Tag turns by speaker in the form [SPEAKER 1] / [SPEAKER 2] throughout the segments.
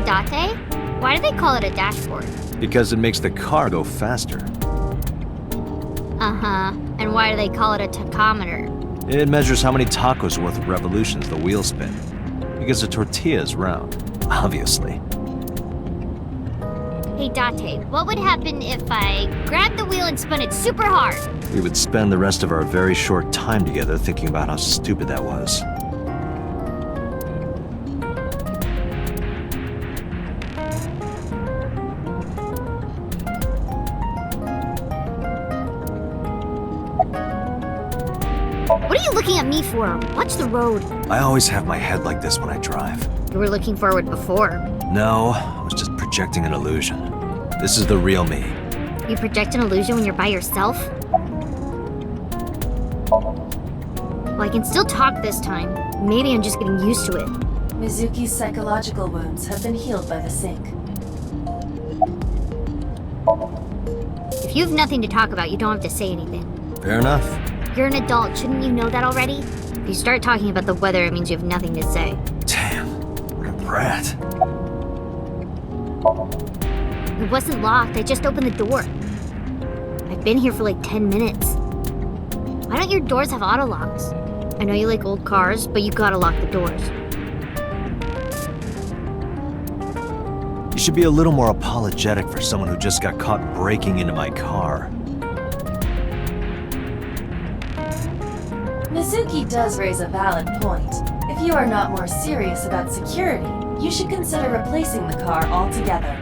[SPEAKER 1] Date? Why do they call it a dashboard?
[SPEAKER 2] Because it makes the car go faster.
[SPEAKER 1] Uh-huh. And why do they call it a tachometer?
[SPEAKER 2] It measures how many tacos worth of revolutions the wheels spin. Because a tortilla is round, obviously.
[SPEAKER 1] Hey Date, what would happen if I grabbed the wheel and spun it super hard?
[SPEAKER 2] We would spend the rest of our very short time together thinking about how stupid that was.
[SPEAKER 1] What are you looking at me for? Watch the road.
[SPEAKER 2] I always have my head like this when I drive.
[SPEAKER 1] You were looking forward before.
[SPEAKER 2] No, I was just projecting an illusion. This is the real me.
[SPEAKER 1] You project an illusion when you're by yourself? Well, I can still talk this time. Maybe I'm just getting used to it.
[SPEAKER 3] Mizuki's psychological wounds have been healed by the sink.
[SPEAKER 1] If you have nothing to talk about, you don't have to say anything.
[SPEAKER 2] Fair enough.
[SPEAKER 1] You're an adult, shouldn't you know that already? If you start talking about the weather, it means you have nothing to say.
[SPEAKER 2] Damn, what a brat.
[SPEAKER 1] It wasn't locked, I just opened the door. I've been here for like 10 minutes. Why don't your doors have auto locks? I know you like old cars, but you gotta lock the doors.
[SPEAKER 2] You should be a little more apologetic for someone who just got caught breaking into my car.
[SPEAKER 3] Mizuki does raise a valid point. If you are not more serious about security, you should consider replacing the car altogether.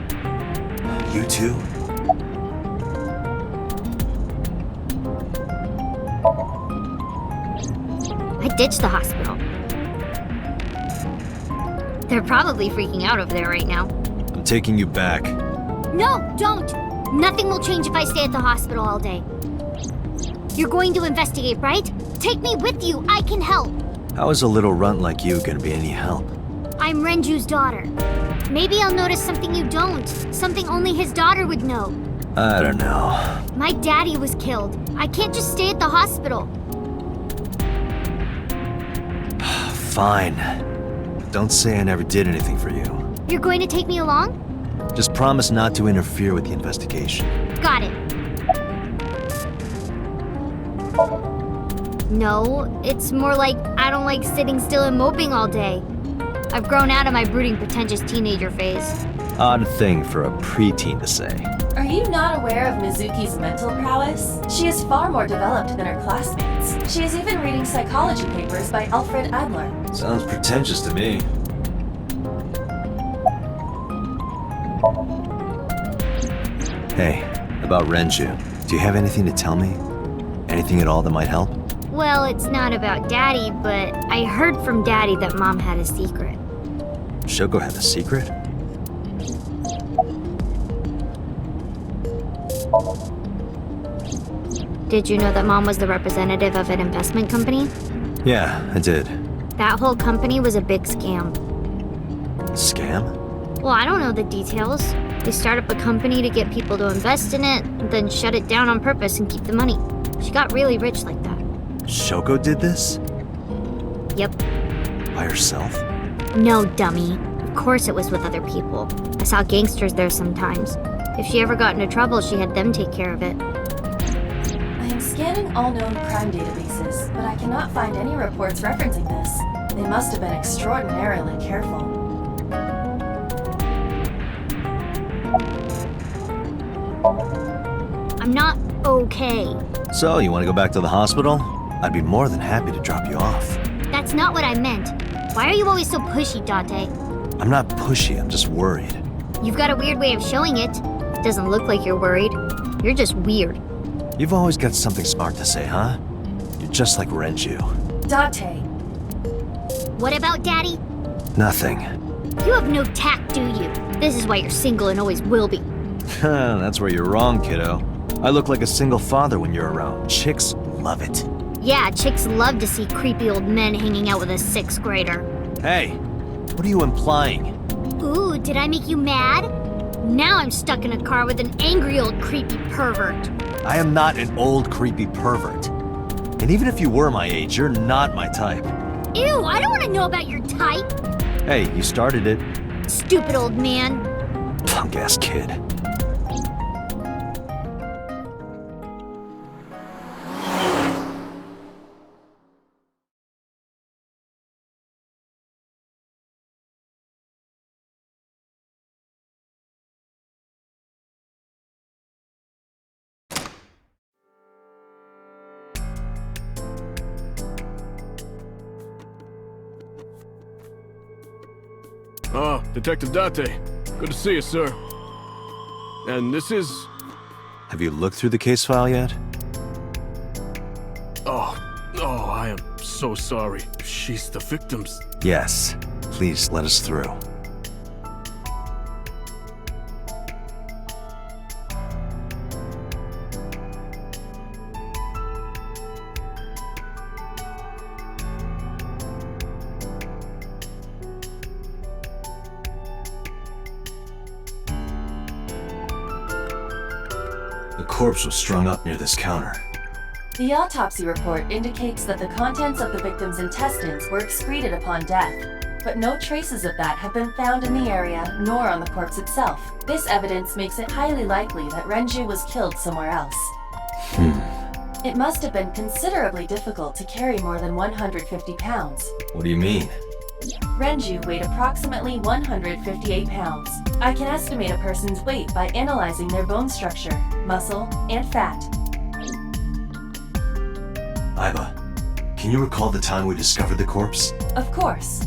[SPEAKER 2] You too?
[SPEAKER 1] I ditched the hospital. They're probably freaking out over there right now.
[SPEAKER 2] I'm taking you back.
[SPEAKER 1] No, don't! Nothing will change if I stay at the hospital all day. You're going to investigate, right? Take me with you, I can help!
[SPEAKER 2] How is a little runt like you gonna be any help?
[SPEAKER 1] I'm Renju's daughter. Maybe I'll notice something you don't. Something only his daughter would know.
[SPEAKER 2] I don't know.
[SPEAKER 1] My daddy was killed. I can't just stay at the hospital.
[SPEAKER 2] Fine. Don't say I never did anything for you.
[SPEAKER 1] You're going to take me along?
[SPEAKER 2] Just promise not to interfere with the investigation.
[SPEAKER 1] Got it. No, it's more like I don't like sitting still and moping all day. I've grown out of my brooding, pretentious teenager phase.
[SPEAKER 2] Odd thing for a preteen to say.
[SPEAKER 3] Are you not aware of Mizuki's mental prowess? She is far more developed than her classmates. She is even reading psychology papers by Alfred Adler.
[SPEAKER 2] Sounds pretentious to me. Hey, about Renju. Do you have anything to tell me? Anything at all that might help?
[SPEAKER 1] Well, it's not about Daddy, but I heard from Daddy that Mom had a secret.
[SPEAKER 2] Shoko had a secret?
[SPEAKER 1] Did you know that Mom was the representative of an investment company?
[SPEAKER 2] Yeah, I did.
[SPEAKER 1] That whole company was a big scam.
[SPEAKER 2] Scam?
[SPEAKER 1] Well, I don't know the details. They start up a company to get people to invest in it, then shut it down on purpose and keep the money. She got really rich like that.
[SPEAKER 2] Shoko did this?
[SPEAKER 1] Yep.
[SPEAKER 2] By herself?
[SPEAKER 1] No, dummy. Of course it was with other people. I saw gangsters there sometimes. If she ever got into trouble, she had them take care of it.
[SPEAKER 3] I am scanning all known crime databases, but I cannot find any reports referencing this. They must have been extraordinarily careful.
[SPEAKER 1] I'm not okay.
[SPEAKER 2] So, you want to go back to the hospital? I'd be more than happy to drop you off.
[SPEAKER 1] That's not what I meant. Why are you always so pushy, Date?
[SPEAKER 2] I'm not pushy, I'm just worried.
[SPEAKER 1] You've got a weird way of showing it. It doesn't look like you're worried. You're just weird.
[SPEAKER 2] You've always got something smart to say, huh? You're just like Renju.
[SPEAKER 3] Date.
[SPEAKER 1] What about Daddy?
[SPEAKER 2] Nothing.
[SPEAKER 1] You have no tact, do you? This is why you're single and always will be.
[SPEAKER 2] That's where you're wrong, kiddo. I look like a single father when you're around. Chicks love it.
[SPEAKER 1] Yeah, chicks love to see creepy old men hanging out with a 6th grader.
[SPEAKER 2] Hey, what are you implying?
[SPEAKER 1] Ooh, did I make you mad? Now I'm stuck in a car with an angry old creepy pervert.
[SPEAKER 2] I am not an old creepy pervert. And even if you were my age, you're not my type.
[SPEAKER 1] Ew, I don't want to know about your type.
[SPEAKER 2] Hey, you started it.
[SPEAKER 1] Stupid old man.
[SPEAKER 2] Punk-ass kid.
[SPEAKER 4] Ah, Detective Date. Good to see you, sir. And this is...
[SPEAKER 2] Have you looked through the case file yet?
[SPEAKER 4] Oh, I am so sorry. She's the victim's...
[SPEAKER 2] Yes. Please let us through. The corpse was strung up near this counter.
[SPEAKER 3] The autopsy report indicates that the contents of the victim's intestines were excreted upon death, but no traces of that have been found in the area nor on the corpse itself. This evidence makes it highly likely that Renju was killed somewhere else. It must have been considerably difficult to carry more than 150 pounds.
[SPEAKER 2] What do you mean?
[SPEAKER 3] Renju weighed approximately 158 pounds. I can estimate a person's weight by analyzing their bone structure, muscle, and fat.
[SPEAKER 2] Aiba, can you recall the time we discovered the corpse?
[SPEAKER 3] Of course.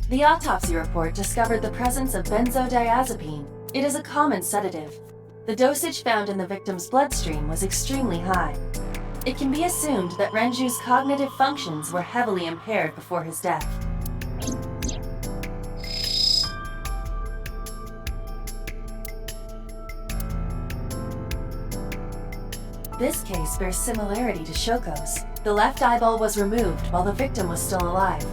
[SPEAKER 3] The autopsy report discovered the presence of benzodiazepine. It is a common sedative. The dosage found in the victim's bloodstream was extremely high. It can be assumed that Renju's cognitive functions were heavily impaired before his death. This case bears similarity to Shoko's. The left eyeball was removed while the victim was still alive.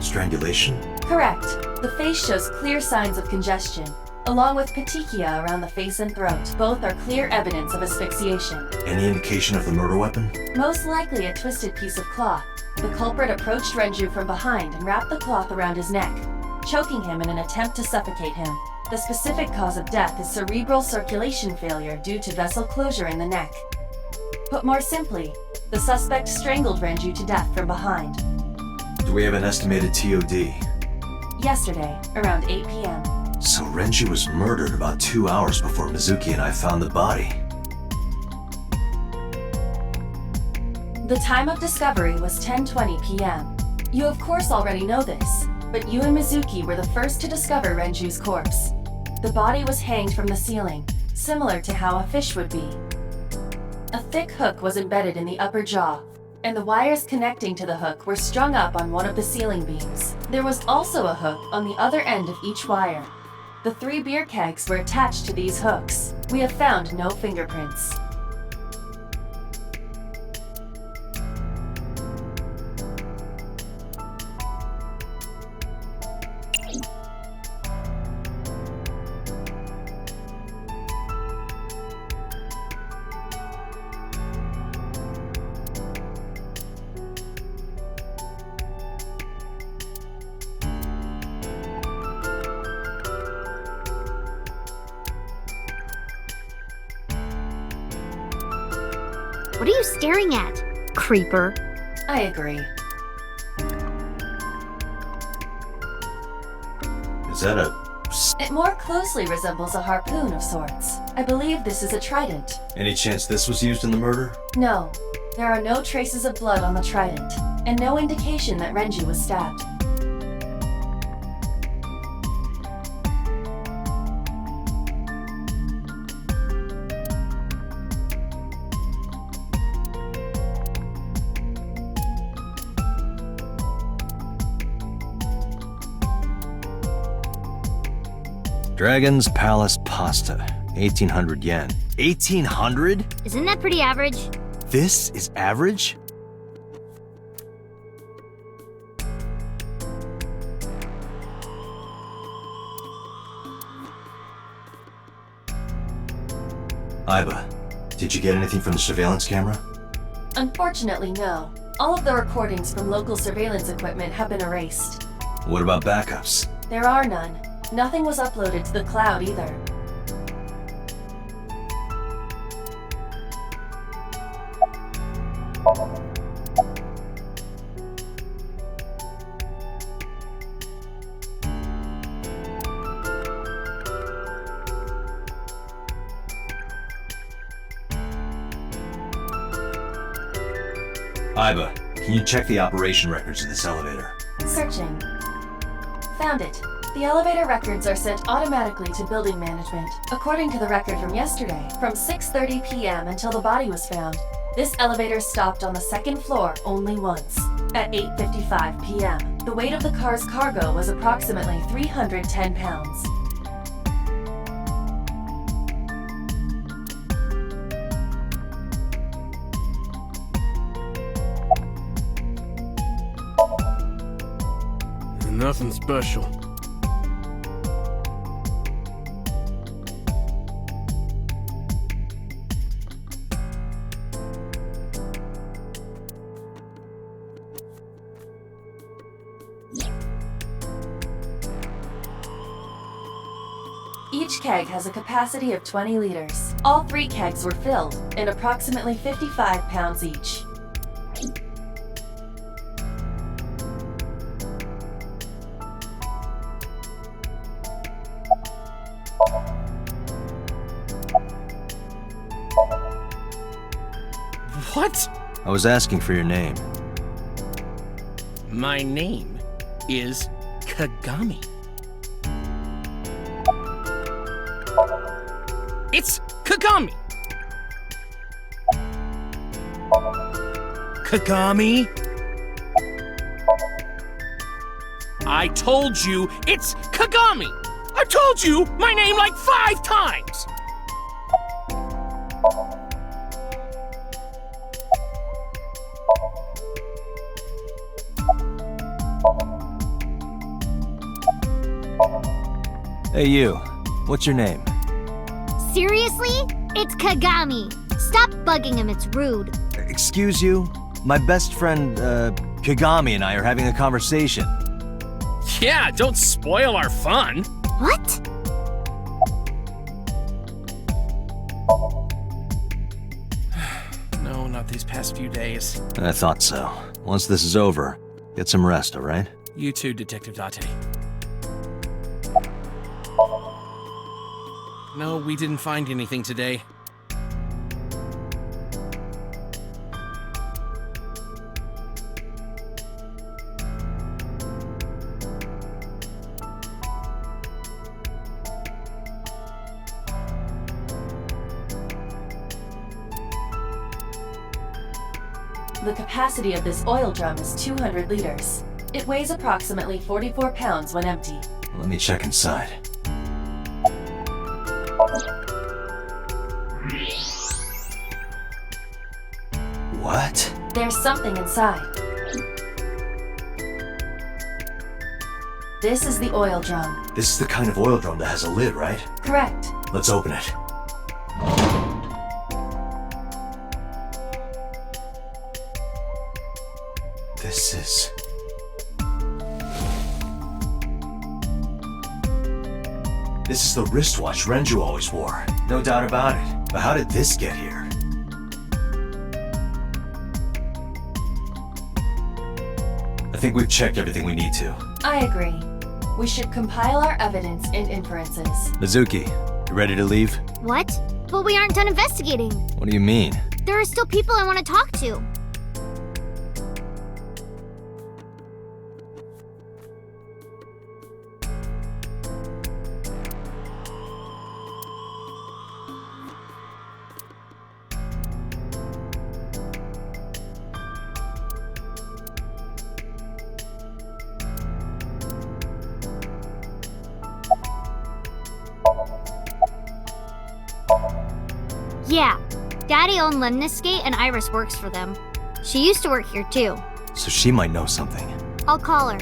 [SPEAKER 2] Strangulation?
[SPEAKER 3] Correct. The face shows clear signs of congestion, along with petechia around the face and throat. Both are clear evidence of asphyxiation.
[SPEAKER 2] Any indication of the murder weapon?
[SPEAKER 3] Most likely a twisted piece of cloth. The culprit approached Renju from behind and wrapped the cloth around his neck, choking him in an attempt to suffocate him. The specific cause of death is cerebral circulation failure due to vessel closure in the neck. Put more simply, the suspect strangled Renju to death from behind.
[SPEAKER 2] Do we have an estimated TOD?
[SPEAKER 3] Yesterday, around 8 p.m.
[SPEAKER 2] So Renju was murdered about 2 hours before Mizuki and I found the body.
[SPEAKER 3] The time of discovery was 10:20 p.m. You of course already know this, but you and Mizuki were the first to discover Renju's corpse. The body was hanged from the ceiling, similar to how a fish would be. A thick hook was embedded in the upper jaw, and the wires connecting to the hook were strung up on one of the ceiling beams. There was also a hook on the other end of each wire. The 3 beer kegs were attached to these hooks. We have found no fingerprints.
[SPEAKER 1] What are you staring at, creeper?
[SPEAKER 3] I agree.
[SPEAKER 2] Is that a...
[SPEAKER 3] It more closely resembles a harpoon of sorts. I believe this is a trident.
[SPEAKER 2] Any chance this was used in the murder?
[SPEAKER 3] No, there are no traces of blood on the trident, and no indication that Renju was stabbed.
[SPEAKER 2] Dragon's Palace Pasta. 1,800 yen. 1,800?
[SPEAKER 1] Isn't that pretty average?
[SPEAKER 2] This is average? Iba, did you get anything from the surveillance camera?
[SPEAKER 3] Unfortunately, no. All of the recordings from local surveillance equipment have been erased.
[SPEAKER 2] What about backups?
[SPEAKER 3] There are none. Nothing was uploaded to the cloud either.
[SPEAKER 2] Iba, can you check the operation records of this elevator?
[SPEAKER 3] Searching. Found it. The elevator records are sent automatically to building management. According to the record from yesterday, from 6:30 p.m. until the body was found, this elevator stopped on the second floor only once. At 8:55 p.m., the weight of the car's cargo was approximately 310 pounds.
[SPEAKER 4] Nothing special.
[SPEAKER 3] Each keg has a capacity of 20 liters. All 3 kegs were filled, and approximately 55 pounds each.
[SPEAKER 5] What?
[SPEAKER 2] I was asking for your name.
[SPEAKER 5] My name is Kagami. It's Kagami! Kagami? I told you it's Kagami! I told you my name like 5 times!
[SPEAKER 2] Hey you, what's your name?
[SPEAKER 1] Seriously? It's Kagami. Stop bugging him, it's rude.
[SPEAKER 2] Excuse you? My best friend, Kagami and I are having a conversation.
[SPEAKER 5] Yeah, don't spoil our fun!
[SPEAKER 1] What?
[SPEAKER 5] No, not these past few days.
[SPEAKER 2] I thought so. Once this is over, get some rest, alright?
[SPEAKER 5] You too, Detective Date. No, we didn't find anything today.
[SPEAKER 3] The capacity of this oil drum is 200 liters. It weighs approximately 44 pounds when empty.
[SPEAKER 2] Let me check inside. What?
[SPEAKER 3] There's something inside. This is the oil drum.
[SPEAKER 2] This is the kind of oil drum that has a lid, right?
[SPEAKER 3] Correct.
[SPEAKER 2] Let's open it. This is... This is the wristwatch Renju always wore. No doubt about it. But how did this get here? I think we've checked everything we need to.
[SPEAKER 3] I agree. We should compile our evidence and inferences.
[SPEAKER 2] Mizuki, you ready to leave?
[SPEAKER 1] What? But we aren't done investigating.
[SPEAKER 2] What do you mean?
[SPEAKER 1] There are still people I want to talk to. Yeah, Daddy owned Lemniscate and Iris works for them. She used to work here too.
[SPEAKER 2] So she might know something.
[SPEAKER 1] I'll call her.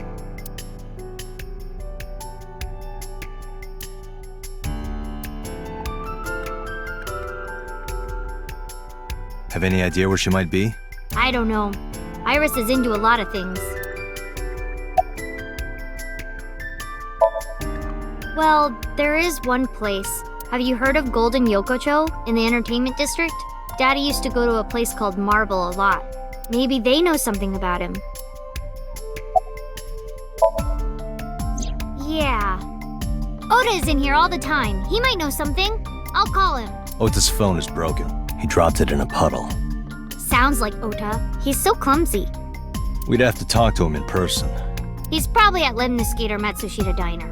[SPEAKER 2] Have any idea where she might be?
[SPEAKER 1] I don't know. Iris is into a lot of things. Well, there is one place. Have you heard of Golden Yokocho in the entertainment district? Daddy used to go to a place called Marble a lot. Maybe they know something about him. Yeah. Ota is in here all the time. He might know something. I'll call him.
[SPEAKER 2] Ota's phone is broken. He dropped it in a puddle.
[SPEAKER 1] Sounds like Ota. He's so clumsy.
[SPEAKER 2] We'd have to talk to him in person.
[SPEAKER 1] He's probably at Lemniscate or Matsushita Diner.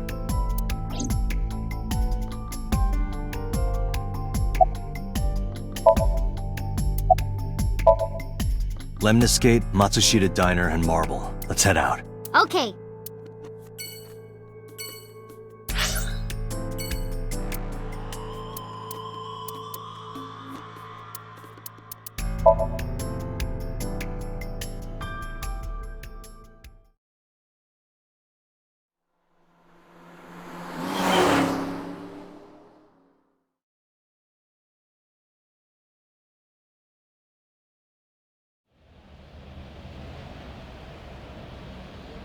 [SPEAKER 2] Lemniscate, Matsushita Diner, and Marble. Let's head out.
[SPEAKER 1] Okay.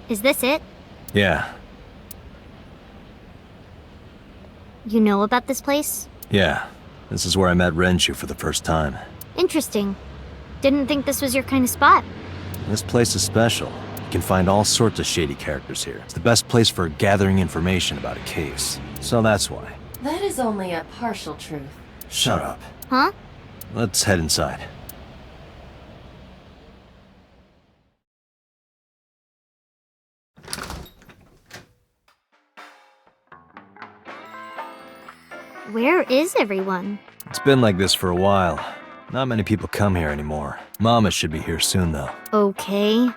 [SPEAKER 1] Is this it?
[SPEAKER 2] Yeah,
[SPEAKER 1] You know about this place?
[SPEAKER 2] yeah. This is where I met Renju for the first time.
[SPEAKER 1] Interesting. Didn't think this was your kind of spot.
[SPEAKER 2] This place is special. You can find all sorts of shady characters here. It's the best place for gathering information about a case. So that's why.
[SPEAKER 3] That is only a partial truth.
[SPEAKER 2] Shut up.
[SPEAKER 1] Huh?
[SPEAKER 2] Let's head inside.
[SPEAKER 1] Where is everyone?
[SPEAKER 2] It's been like this for a while. Not many people come here anymore. Mama should be here soon, though.
[SPEAKER 1] Okay.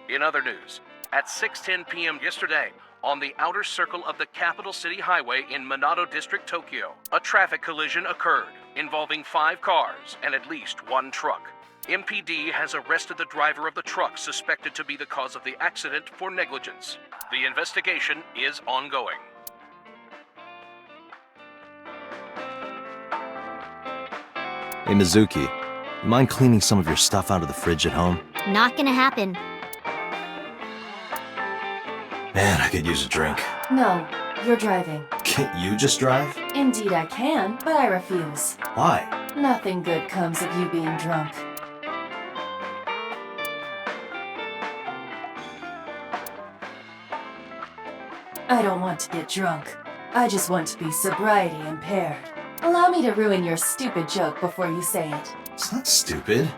[SPEAKER 5] In other news, at 6:10 p.m. yesterday, on the outer circle of the Capital City Highway in Minato District, Tokyo, a traffic collision occurred involving 5 cars and at least 1 truck. MPD has arrested the driver of the truck suspected to be the cause of the accident for negligence. The investigation is ongoing.
[SPEAKER 2] Hey, Mizuki, you mind cleaning some of your stuff out of the fridge at home?
[SPEAKER 1] Not gonna happen.
[SPEAKER 2] Man, I could use a drink.
[SPEAKER 3] No, you're driving.
[SPEAKER 2] Can't you just drive?
[SPEAKER 3] Indeed I can, but I refuse.
[SPEAKER 2] Why?
[SPEAKER 3] Nothing good comes of you being drunk. I don't want to get drunk. I just want to be sobriety impaired. Allow me to ruin your stupid joke before you say it.
[SPEAKER 2] It's not stupid.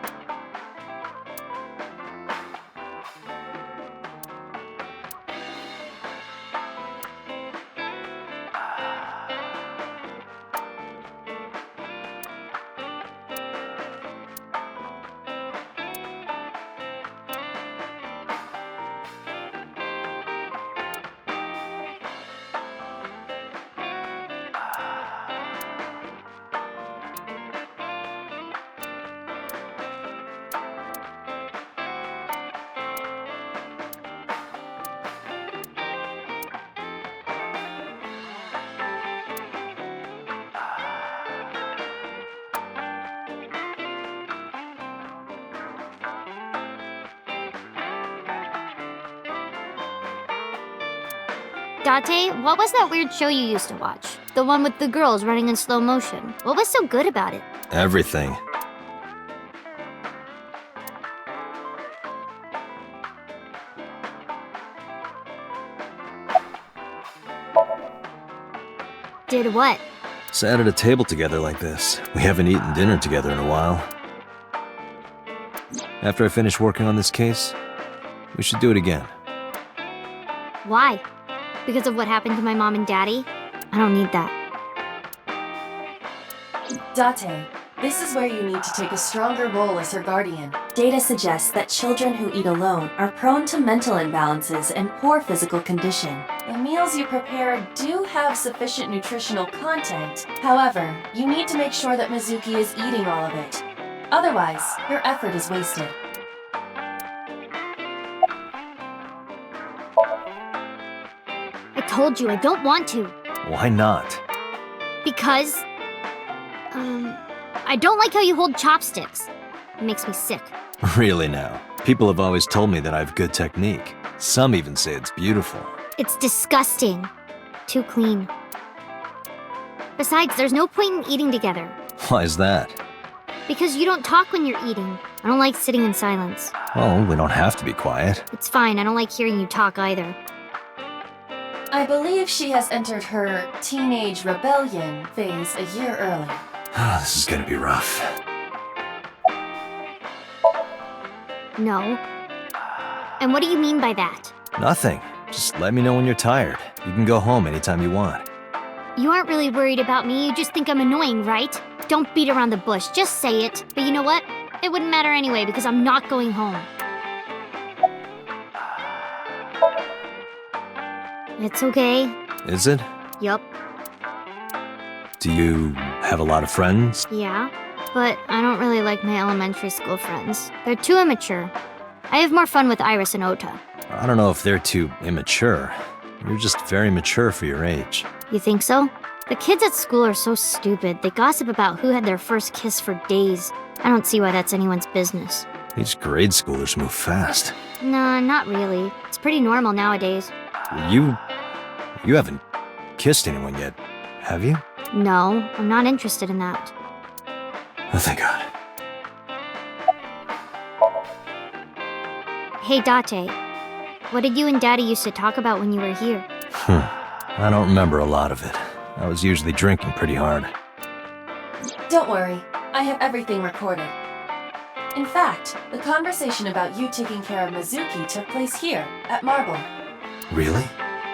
[SPEAKER 1] Date, what was that weird show you used to watch? The one with the girls running in slow motion. What was so good about it?
[SPEAKER 2] Everything.
[SPEAKER 1] Did what?
[SPEAKER 2] Sat at a table together like this. We haven't eaten dinner together in a while. After I finish working on this case, we should do it again.
[SPEAKER 1] Why? Because of what happened to my mom and daddy? I don't need that.
[SPEAKER 3] Date, this is where you need to take a stronger role as her guardian. Data suggests that children who eat alone are prone to mental imbalances and poor physical condition. The meals you prepare do have sufficient nutritional content. However, you need to make sure that Mizuki is eating all of it. Otherwise, your effort is wasted.
[SPEAKER 1] I told you, I don't want to.
[SPEAKER 2] Why not?
[SPEAKER 1] Because, I don't like how you hold chopsticks. It makes me sick.
[SPEAKER 2] Really now. People have always told me that I have good technique. Some even say it's beautiful.
[SPEAKER 1] It's disgusting. Too clean. Besides, there's no point in eating together.
[SPEAKER 2] Why is that?
[SPEAKER 1] Because you don't talk when you're eating. I don't like sitting in silence.
[SPEAKER 2] Well, we don't have to be quiet.
[SPEAKER 1] It's fine, I don't like hearing you talk either.
[SPEAKER 3] I believe she has entered her teenage rebellion phase a year early.
[SPEAKER 2] This is gonna be rough.
[SPEAKER 1] No. And what do you mean by that?
[SPEAKER 2] Nothing. Just let me know when you're tired. You can go home anytime you want.
[SPEAKER 1] You aren't really worried about me, you just think I'm annoying, right? Don't beat around the bush, just say it. But you know what? It wouldn't matter anyway because I'm not going home. It's okay.
[SPEAKER 2] Is it?
[SPEAKER 1] Yup.
[SPEAKER 2] Do you have a lot of friends?
[SPEAKER 1] Yeah. But I don't really like my elementary school friends. They're too immature. I have more fun with Iris and Ota.
[SPEAKER 2] I don't know if they're too immature. You're just very mature for your age.
[SPEAKER 1] You think so? The kids at school are so stupid. They gossip about who had their first kiss for days. I don't see why that's anyone's business.
[SPEAKER 2] These grade schoolers move fast.
[SPEAKER 1] Nah, not really. It's pretty normal nowadays.
[SPEAKER 2] You haven't kissed anyone yet, have you?
[SPEAKER 1] No, I'm not interested in that.
[SPEAKER 2] Oh, thank God.
[SPEAKER 1] Hey, Date. What did you and Daddy used to talk about when you were here?
[SPEAKER 2] I don't remember a lot of it. I was usually drinking pretty hard.
[SPEAKER 3] Don't worry, I have everything recorded. In fact, the conversation about you taking care of Mizuki took place here, at Marble.
[SPEAKER 2] Really?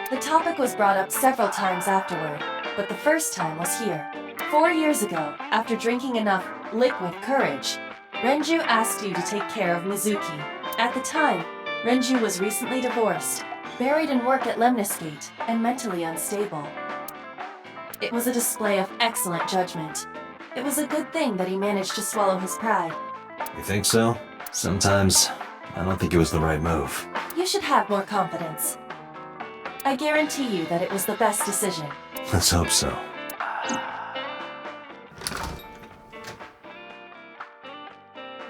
[SPEAKER 3] The topic was brought up several times afterward, but the first time was here. 4 years ago, after drinking enough liquid courage, Renju asked you to take care of Mizuki. At the time, Renju was recently divorced, buried in work at Lemnisgate, and mentally unstable. It was a display of excellent judgment. It was a good thing that he managed to swallow his pride.
[SPEAKER 2] You think so? Sometimes, I don't think it was the right move.
[SPEAKER 3] You should have more confidence. I guarantee you that it was the best decision.
[SPEAKER 2] Let's hope so.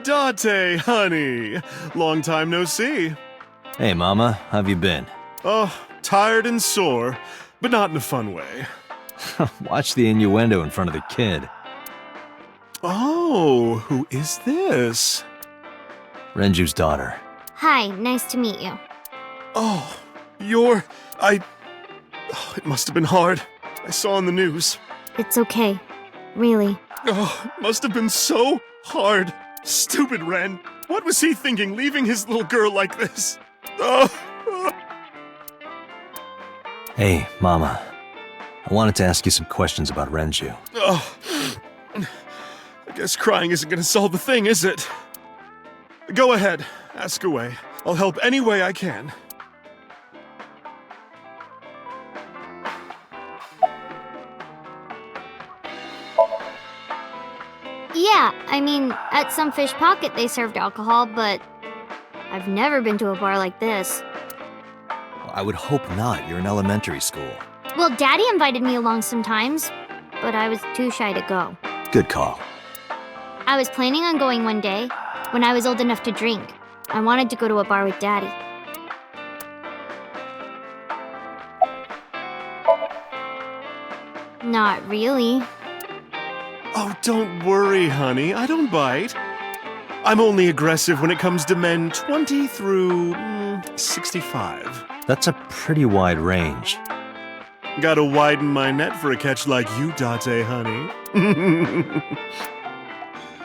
[SPEAKER 6] Date, honey. Long time no see.
[SPEAKER 2] Hey, Mama, how have you been?
[SPEAKER 6] Oh, tired and sore, but not in a fun way.
[SPEAKER 2] Watch the innuendo in front of the kid.
[SPEAKER 6] Oh, who is this?
[SPEAKER 2] Renju's daughter.
[SPEAKER 1] Hi, nice to meet you.
[SPEAKER 6] Oh, it must have been hard. I saw on the news.
[SPEAKER 1] It's okay. Really.
[SPEAKER 6] Oh, it must have been so hard. Stupid Ren. What was he thinking, leaving his little girl like this? Oh.
[SPEAKER 2] Hey, Mama. I wanted to ask you some questions about Renju.
[SPEAKER 6] Oh. I guess crying isn't gonna solve the thing, is it? Go ahead. Ask away. I'll help any way I can.
[SPEAKER 1] Yeah, I mean, at some fish pocket they served alcohol, but I've never been to a bar like this.
[SPEAKER 2] I would hope not. You're in elementary school.
[SPEAKER 1] Well, Daddy invited me along sometimes, but I was too shy to go.
[SPEAKER 2] Good call.
[SPEAKER 1] I was planning on going one day, when I was old enough to drink. I wanted to go to a bar with Daddy. Not really.
[SPEAKER 6] Oh, don't worry, honey. I don't bite. I'm only aggressive when it comes to men 20 through 65.
[SPEAKER 2] That's a pretty wide range.
[SPEAKER 6] Gotta widen my net for a catch like you, Date, honey.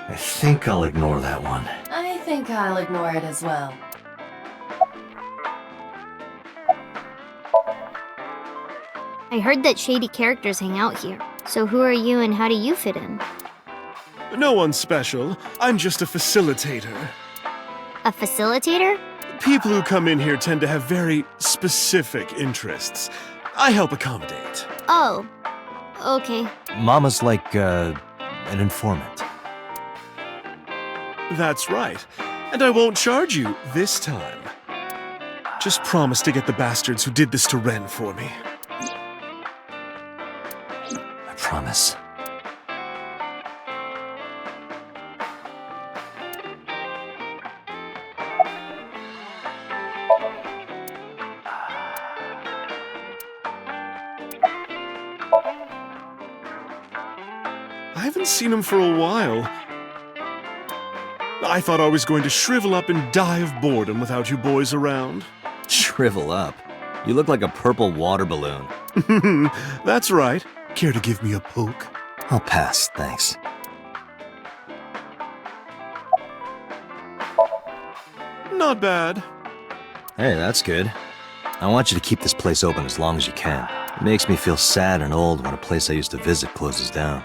[SPEAKER 2] I think I'll ignore that one.
[SPEAKER 3] I think I'll ignore it as well.
[SPEAKER 1] I heard that shady characters hang out here. So who are you and how do you fit in?
[SPEAKER 6] No one's special. I'm just a facilitator.
[SPEAKER 1] A facilitator?
[SPEAKER 6] People who come in here tend to have very specific interests. I help accommodate.
[SPEAKER 1] Oh, okay.
[SPEAKER 2] Mama's like, an informant.
[SPEAKER 6] That's right. And I won't charge you this time. Just promise to get the bastards who did this to Ren for me.
[SPEAKER 2] promise.
[SPEAKER 6] I haven't seen him for a while. I thought I was going to shrivel up and die of boredom without you boys around.
[SPEAKER 2] Shrivel up. You look like a purple water balloon.
[SPEAKER 6] That's right. Care to give me a poke?
[SPEAKER 2] I'll pass, thanks.
[SPEAKER 6] Not bad.
[SPEAKER 2] Hey, that's good. I want you to keep this place open as long as you can. It makes me feel sad and old when a place I used to visit closes down.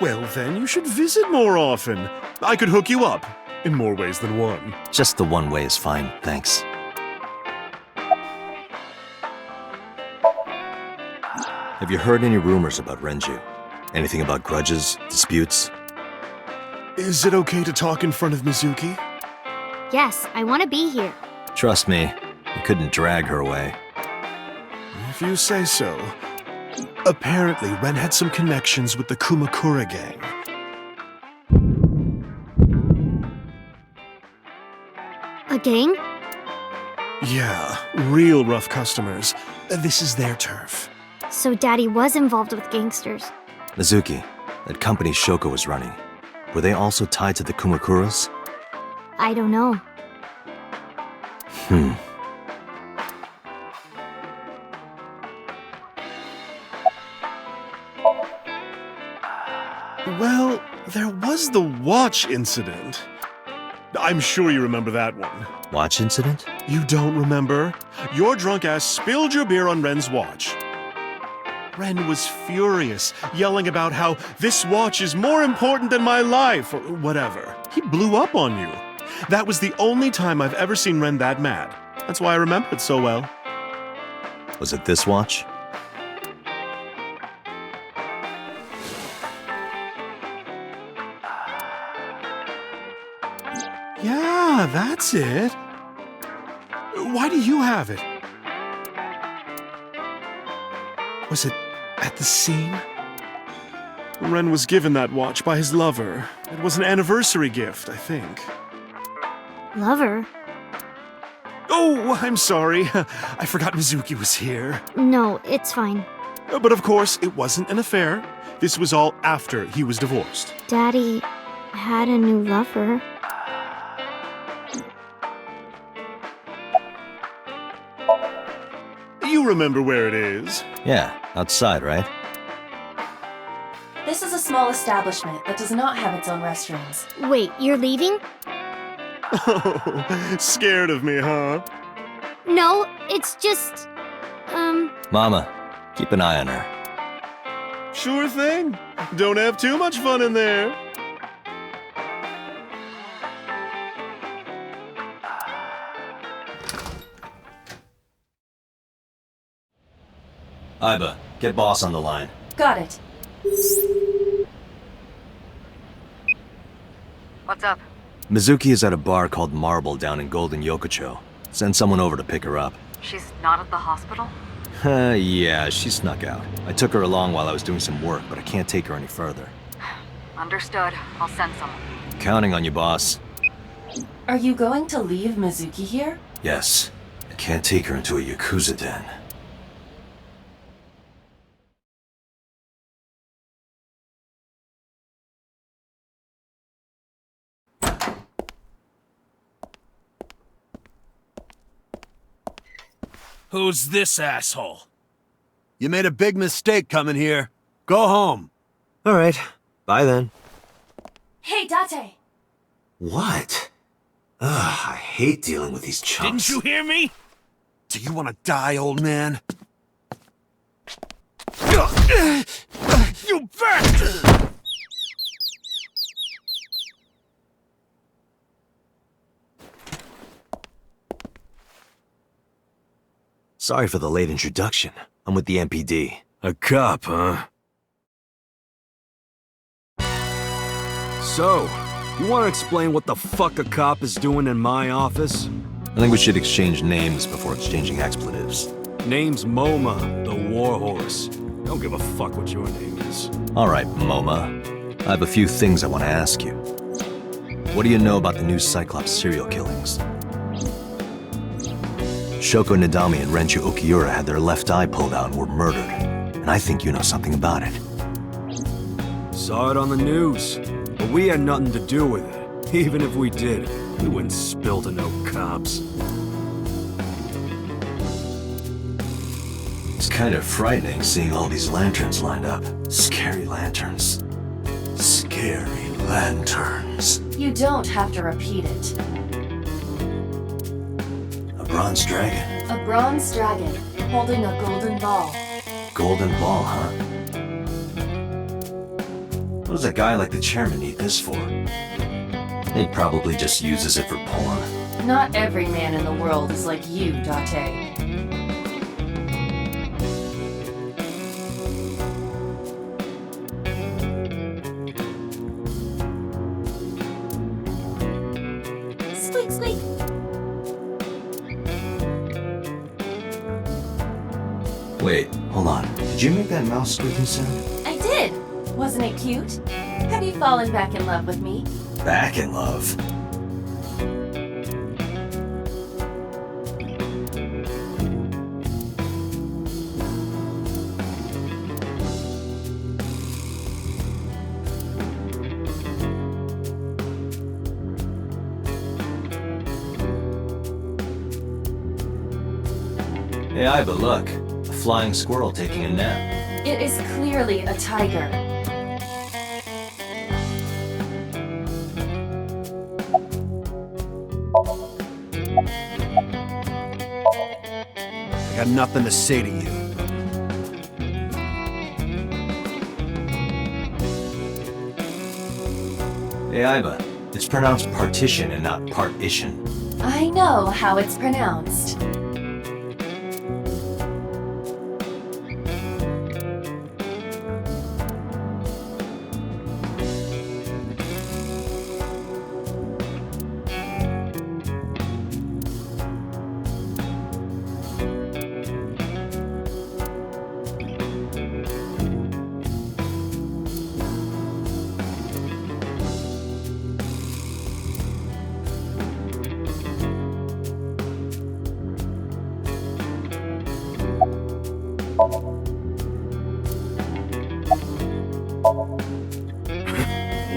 [SPEAKER 6] Well, then you should visit more often. I could hook you up, in more ways than one.
[SPEAKER 2] Just the one way is fine, thanks. Have you heard any rumors about Renju? Anything about grudges, disputes?
[SPEAKER 6] Is it okay to talk in front of Mizuki?
[SPEAKER 1] Yes, I want to be here.
[SPEAKER 2] Trust me, you couldn't drag her away.
[SPEAKER 6] If you say so. Apparently, Ren had some connections with the Kumakura gang.
[SPEAKER 1] A gang?
[SPEAKER 6] Yeah, real rough customers. This is their turf.
[SPEAKER 1] So Daddy was involved with gangsters.
[SPEAKER 2] Mizuki, that company Shoko was running, were they also tied to the Kumakuras?
[SPEAKER 1] I don't know.
[SPEAKER 6] Well, there was the watch incident. I'm sure you remember that one.
[SPEAKER 2] Watch incident?
[SPEAKER 6] You don't remember? Your drunk ass spilled your beer on Ren's watch. Ren was furious, yelling about how this watch is more important than my life, or whatever. He blew up on you. That was the only time I've ever seen Ren that mad. That's why I remember it so well.
[SPEAKER 2] Was it this watch?
[SPEAKER 6] Yeah, that's it. Why do you have it? Was it at the scene? Ren was given that watch by his lover. It was an anniversary gift, I think.
[SPEAKER 1] Lover?
[SPEAKER 6] Oh, I'm sorry. I forgot Mizuki was here.
[SPEAKER 1] No, it's fine.
[SPEAKER 6] But of course, it wasn't an affair. This was all after he was divorced.
[SPEAKER 1] Daddy had a new lover.
[SPEAKER 6] You remember where it is?
[SPEAKER 2] Yeah, outside, right?
[SPEAKER 3] This is a small establishment that does not have its own restrooms.
[SPEAKER 1] Wait, you're leaving?
[SPEAKER 6] Oh, scared of me, huh?
[SPEAKER 1] No, it's just...
[SPEAKER 2] Mama, keep an eye on her.
[SPEAKER 6] Sure thing. Don't have too much fun in there.
[SPEAKER 2] Iba, get boss on the line.
[SPEAKER 3] Got it.
[SPEAKER 7] What's up?
[SPEAKER 2] Mizuki is at a bar called Marble down in Golden Yokocho. Send someone over to pick her up.
[SPEAKER 7] She's not at the hospital?
[SPEAKER 2] Yeah, she snuck out. I took her along while I was doing some work, but I can't take her any further.
[SPEAKER 7] Understood. I'll send someone.
[SPEAKER 2] Counting on you, boss.
[SPEAKER 3] Are you going to leave Mizuki here?
[SPEAKER 2] Yes. I can't take her into a Yakuza den.
[SPEAKER 8] Who's this asshole?
[SPEAKER 9] You made a big mistake coming here. Go home.
[SPEAKER 2] All right. Bye then.
[SPEAKER 3] Hey, Date!
[SPEAKER 2] What? Ugh, I hate dealing with these chumps.
[SPEAKER 8] Didn't you hear me?
[SPEAKER 9] Do you want to die, old man?
[SPEAKER 8] You bet!
[SPEAKER 2] Sorry for the late introduction. I'm with the MPD.
[SPEAKER 8] A cop, huh? So, you want to explain what the fuck a cop is doing in my office?
[SPEAKER 2] I think we should exchange names before exchanging expletives.
[SPEAKER 8] Name's Moma, the warhorse. Don't give a fuck what your name is.
[SPEAKER 2] All right, MoMA. I have a few things I want to ask you. What do you know about the new Cyclops serial killings? Shoko Nadami and Renju Okiura had their left eye pulled out and were murdered. And I think you know something about it.
[SPEAKER 8] Saw it on the news, but we had nothing to do with it. Even if we did, we wouldn't spill to no cops.
[SPEAKER 2] It's kind of frightening seeing all these lanterns lined up. Scary lanterns. Scary lanterns.
[SPEAKER 3] You don't have to repeat it.
[SPEAKER 2] A bronze dragon.
[SPEAKER 3] A bronze dragon holding a golden ball.
[SPEAKER 2] Golden ball, huh? What does a guy like the chairman need this for? He probably just uses it for porn.
[SPEAKER 3] Not every man in the world is like you, Date. Squeak, squeak.
[SPEAKER 2] Wait, hold on. Did you make that mouse squeaking sound?
[SPEAKER 3] I did. Wasn't it cute? Have you fallen back in love with me?
[SPEAKER 2] Back in love? Hey, Iva, look. A flying squirrel taking a nap.
[SPEAKER 3] It is clearly a tiger.
[SPEAKER 9] I got nothing to say to you.
[SPEAKER 2] Hey, Iva. It's pronounced partition and not partition.
[SPEAKER 3] I know how it's pronounced.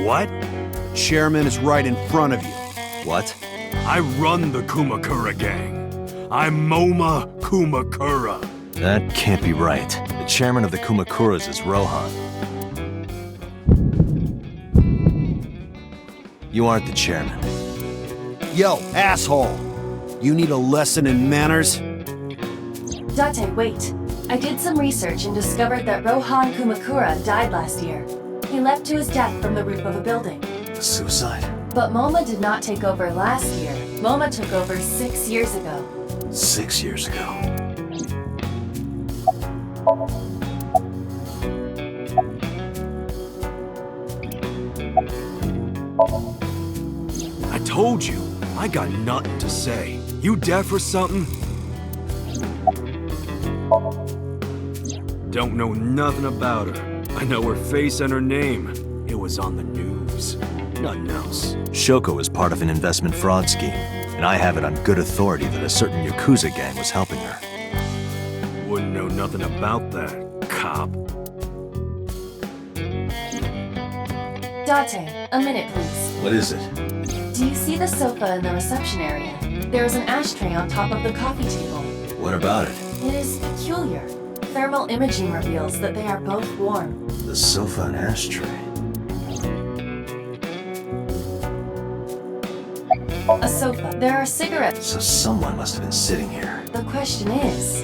[SPEAKER 8] What?
[SPEAKER 9] Chairman is right in front of you.
[SPEAKER 2] What?
[SPEAKER 8] I run the Kumakura gang. I'm MoMA Kumakura.
[SPEAKER 2] That can't be right. The chairman of the Kumakuras is Rohan. You aren't the chairman.
[SPEAKER 9] Yo, asshole! You need a lesson in manners?
[SPEAKER 3] Date, wait. I did some research and discovered that Rohan Kumakura died last year. He leapt to his death from the roof of a building.
[SPEAKER 2] Suicide?
[SPEAKER 3] But MoMA did not take over last year. MoMA took over 6 years ago.
[SPEAKER 2] 6 years ago.
[SPEAKER 8] I told you, I got nothing to say. You deaf or something? Don't know nothing about her. I know her face and her name. It was on the news. Nothing else.
[SPEAKER 2] Shoko is part of an investment fraud scheme, and I have it on good authority that a certain Yakuza gang was helping her.
[SPEAKER 8] Wouldn't know nothing about that, cop.
[SPEAKER 3] Date, a minute please.
[SPEAKER 2] What is it?
[SPEAKER 3] Do you see the sofa in the reception area? There is an ashtray on top of the coffee table.
[SPEAKER 2] What about it?
[SPEAKER 3] It is peculiar. Thermal imaging reveals that they are both warm.
[SPEAKER 2] The sofa and ashtray.
[SPEAKER 3] A sofa. There are cigarettes.
[SPEAKER 2] So someone must have been sitting here.
[SPEAKER 3] The question is,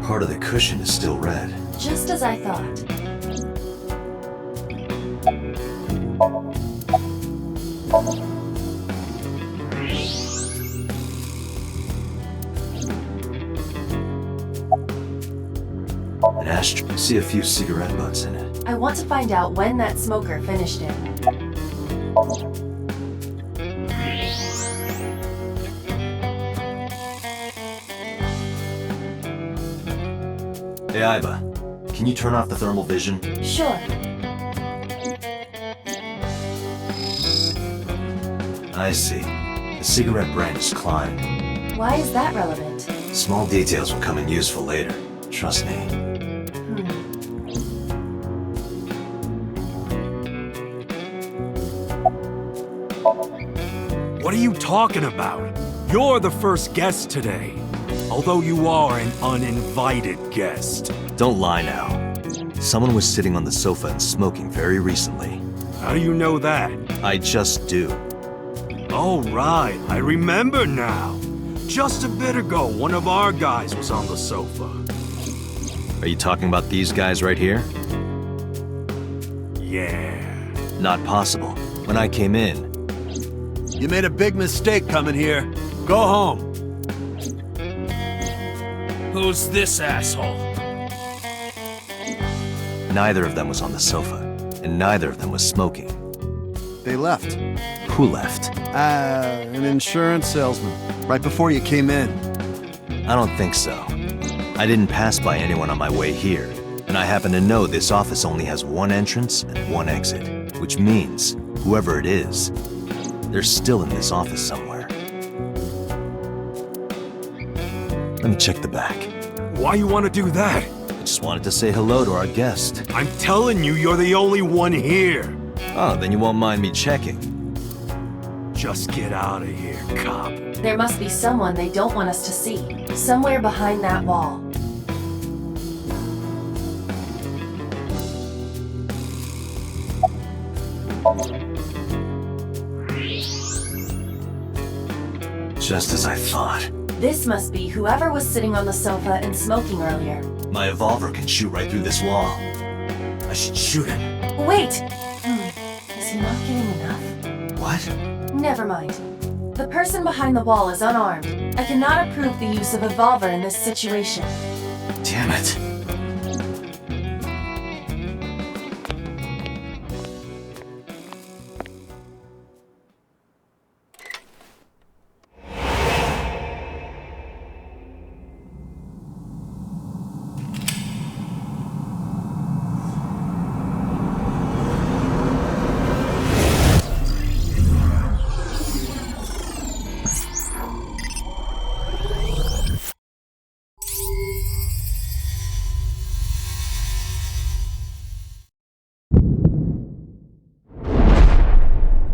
[SPEAKER 2] Part of the cushion is still red.
[SPEAKER 3] just as I thought.
[SPEAKER 2] An ashtray. See a few cigarette butts in it.
[SPEAKER 3] I want to find out when that smoker finished it.
[SPEAKER 2] Hey, Iva. Can you turn off the thermal vision?
[SPEAKER 3] Sure.
[SPEAKER 2] I see. The cigarette brand is Klein.
[SPEAKER 3] Why is that relevant?
[SPEAKER 2] Small details will come in useful later. Trust me.
[SPEAKER 8] What are you talking about? You're the first guest today. Although you are an uninvited guest.
[SPEAKER 2] Don't lie now. Someone was sitting on the sofa and smoking very recently.
[SPEAKER 8] How do you know that?
[SPEAKER 2] I just do.
[SPEAKER 8] Oh, right. I remember now. Just a bit ago, one of our guys was on the sofa.
[SPEAKER 2] Are you talking about these guys right here?
[SPEAKER 8] Yeah.
[SPEAKER 2] Not possible. When I came in,
[SPEAKER 9] You made a big mistake coming here. Go home.
[SPEAKER 10] Who's this asshole?
[SPEAKER 2] neither of them was on the sofa, and neither of them was smoking.
[SPEAKER 9] They left.
[SPEAKER 2] Who left?
[SPEAKER 9] An insurance salesman. Right before you came in.
[SPEAKER 2] I don't think so. I didn't pass by anyone on my way here, and I happen to know this office only has one entrance and one exit, which means, whoever it is, they're still in this office somewhere. Let me check the back.
[SPEAKER 8] Why you want to do that?
[SPEAKER 2] I just wanted to say hello to our guest.
[SPEAKER 8] I'm telling you, you're the only one here.
[SPEAKER 2] Oh, then you won't mind me checking.
[SPEAKER 8] Just get out of here, cop.
[SPEAKER 3] There must be someone they don't want us to see. Somewhere behind that wall.
[SPEAKER 2] Just as I thought.
[SPEAKER 3] This must be whoever was sitting on the sofa and smoking earlier.
[SPEAKER 2] My revolver can shoot right through this wall. I should shoot him.
[SPEAKER 3] Wait! Is he not getting enough?
[SPEAKER 2] What?
[SPEAKER 3] Never mind. The person behind the wall is unarmed. I cannot approve the use of a revolver in this situation.
[SPEAKER 2] Damn it.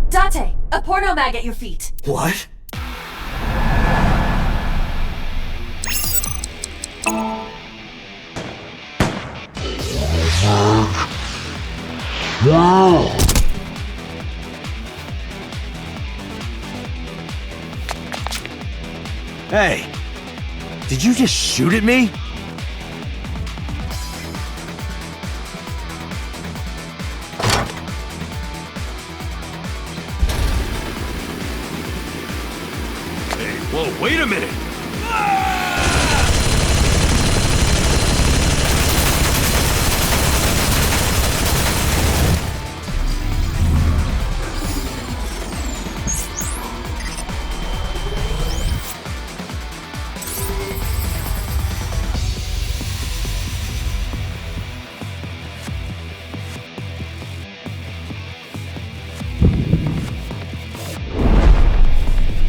[SPEAKER 3] Date! A porno mag at your feet!
[SPEAKER 2] What? Hey! Did you just shoot at me?
[SPEAKER 8] Whoa, wait a minute!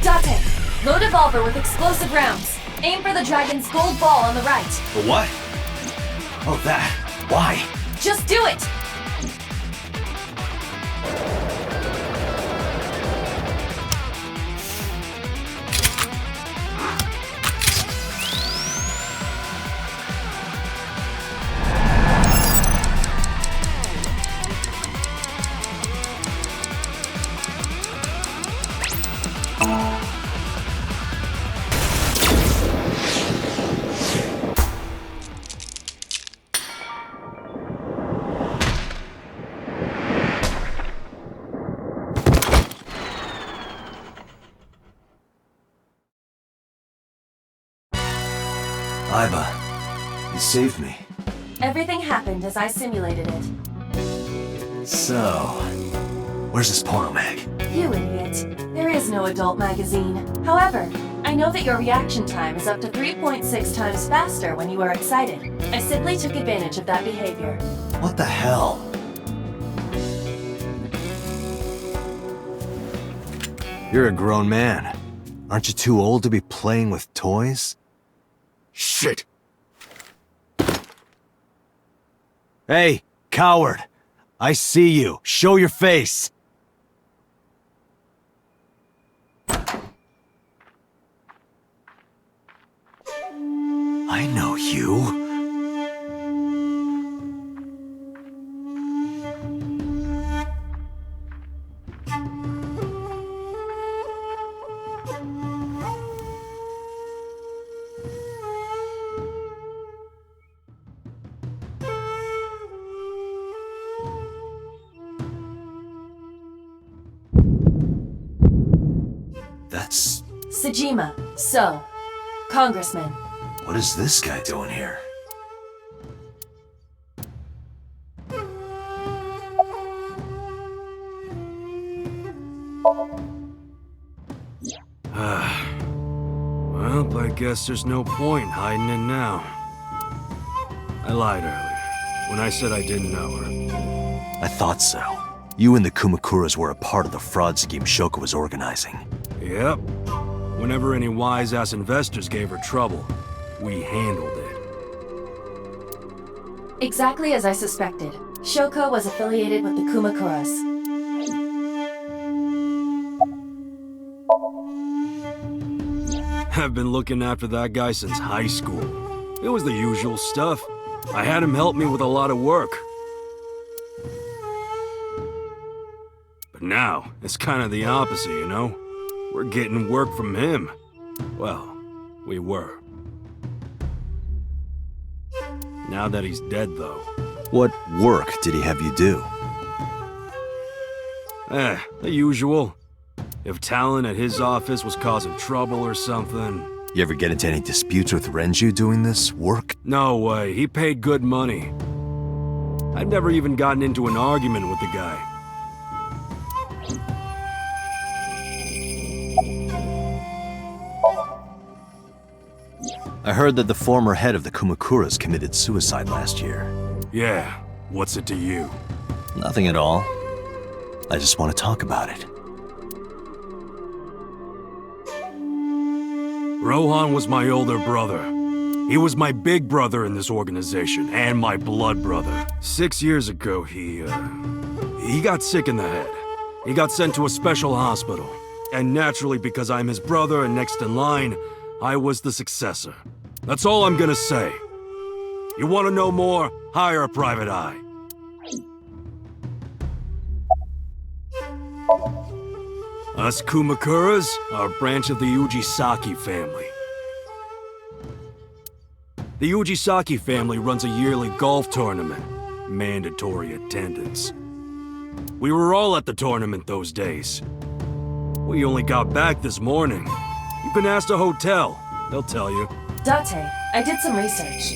[SPEAKER 3] Date! Load revolver with explosive rounds. Aim for the dragon's gold ball on the right.
[SPEAKER 2] The what? Oh, that. Why?
[SPEAKER 3] Just do it!
[SPEAKER 2] Iva, you saved me.
[SPEAKER 3] Everything happened as I simulated it.
[SPEAKER 2] So, where's this porno mag?
[SPEAKER 3] You idiot. There is no adult magazine. However, I know that your reaction time is up to 3.6 times faster when you are excited. I simply took advantage of that behavior.
[SPEAKER 2] What the hell? You're a grown man. Aren't you too old to be playing with toys?
[SPEAKER 8] Shit!
[SPEAKER 2] Hey, coward! I see you. Show your face! I know you. That's...
[SPEAKER 3] Sejima, so, Congressman.
[SPEAKER 2] What is this guy doing here?
[SPEAKER 8] Well, I guess there's no point hiding it now. I lied earlier, when I said I didn't know her.
[SPEAKER 2] I thought so. You and the Kumakuras were a part of the fraud scheme Shoko was organizing.
[SPEAKER 8] Yep. Whenever any wise-ass investors gave her trouble, we handled it.
[SPEAKER 3] Exactly as I suspected. Shoko was affiliated with the Kumakuras.
[SPEAKER 8] I've been looking after that guy since high school. It was the usual stuff. I had him help me with a lot of work. But now, it's kind of the opposite, you know? We're getting work from him. Well, we were. Now that he's dead, though.
[SPEAKER 2] What work did he have you do?
[SPEAKER 8] The usual. If Talon at his office was causing trouble or something...
[SPEAKER 2] You ever get into any disputes with Renju doing this work?
[SPEAKER 8] No way, he paid good money. I've never even gotten into an argument with the guy.
[SPEAKER 2] I heard that the former head of the Kumakuras committed suicide last year.
[SPEAKER 8] Yeah, what's it to you?
[SPEAKER 2] Nothing at all. I just want to talk about it.
[SPEAKER 8] Rohan was my older brother. He was my big brother in this organization, and my blood brother. 6 years ago, he got sick in the head. He got sent to a special hospital. And naturally, because I'm his brother and next in line, I was the successor. That's all I'm gonna say. You want to know more? Hire a private eye. Us Kumakuras are a branch of the Ujisaki family. The Ujisaki family runs a yearly golf tournament. Mandatory attendance. We were all at the tournament those days. We only got back this morning. You can ask the hotel. They'll tell you.
[SPEAKER 3] Date, I did some research.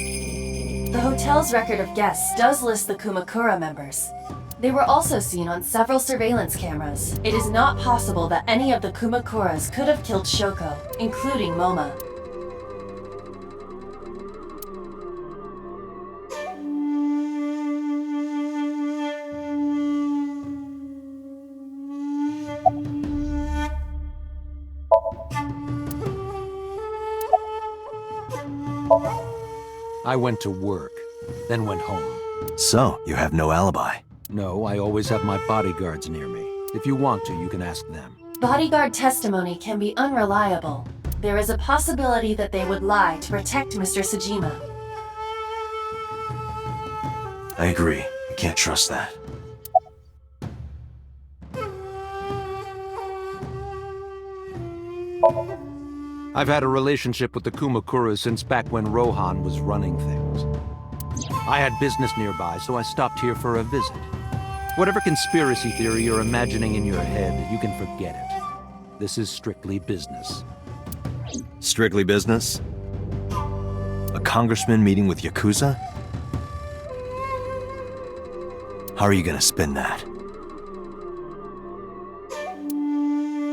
[SPEAKER 3] The hotel's record of guests does list the Kumakura members. They were also seen on several surveillance cameras. It is not possible that any of the Kumakuras could have killed Shoko, including Moma.
[SPEAKER 11] I went to work, then went home.
[SPEAKER 2] So, you have no alibi?
[SPEAKER 11] No, I always have my bodyguards near me. If you want to, you can ask them.
[SPEAKER 3] Bodyguard testimony can be unreliable. There is a possibility that they would lie to protect Mr. Sejima.
[SPEAKER 2] I agree. I can't trust that.
[SPEAKER 11] I've had a relationship with the Kumakuras since back when Rohan was running things. I had business nearby, so I stopped here for a visit. Whatever conspiracy theory you're imagining in your head, you can forget it. This is strictly business.
[SPEAKER 2] Strictly business? A congressman meeting with Yakuza? How are you gonna spin that?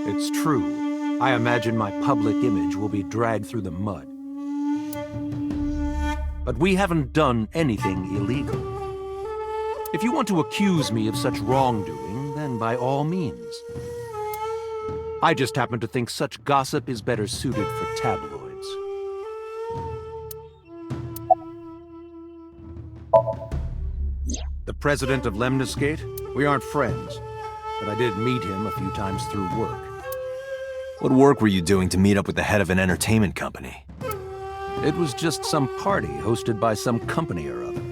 [SPEAKER 11] It's true. I imagine my public image will be dragged through the mud. but we haven't done anything illegal. If you want to accuse me of such wrongdoing, then by all means. I just happen to think such gossip is better suited for tabloids. The president of Lemniscate? We aren't friends, but I did meet him a few times through work.
[SPEAKER 2] What work were you doing to meet up with the head of an entertainment company?
[SPEAKER 11] It was just some party hosted by some company or other.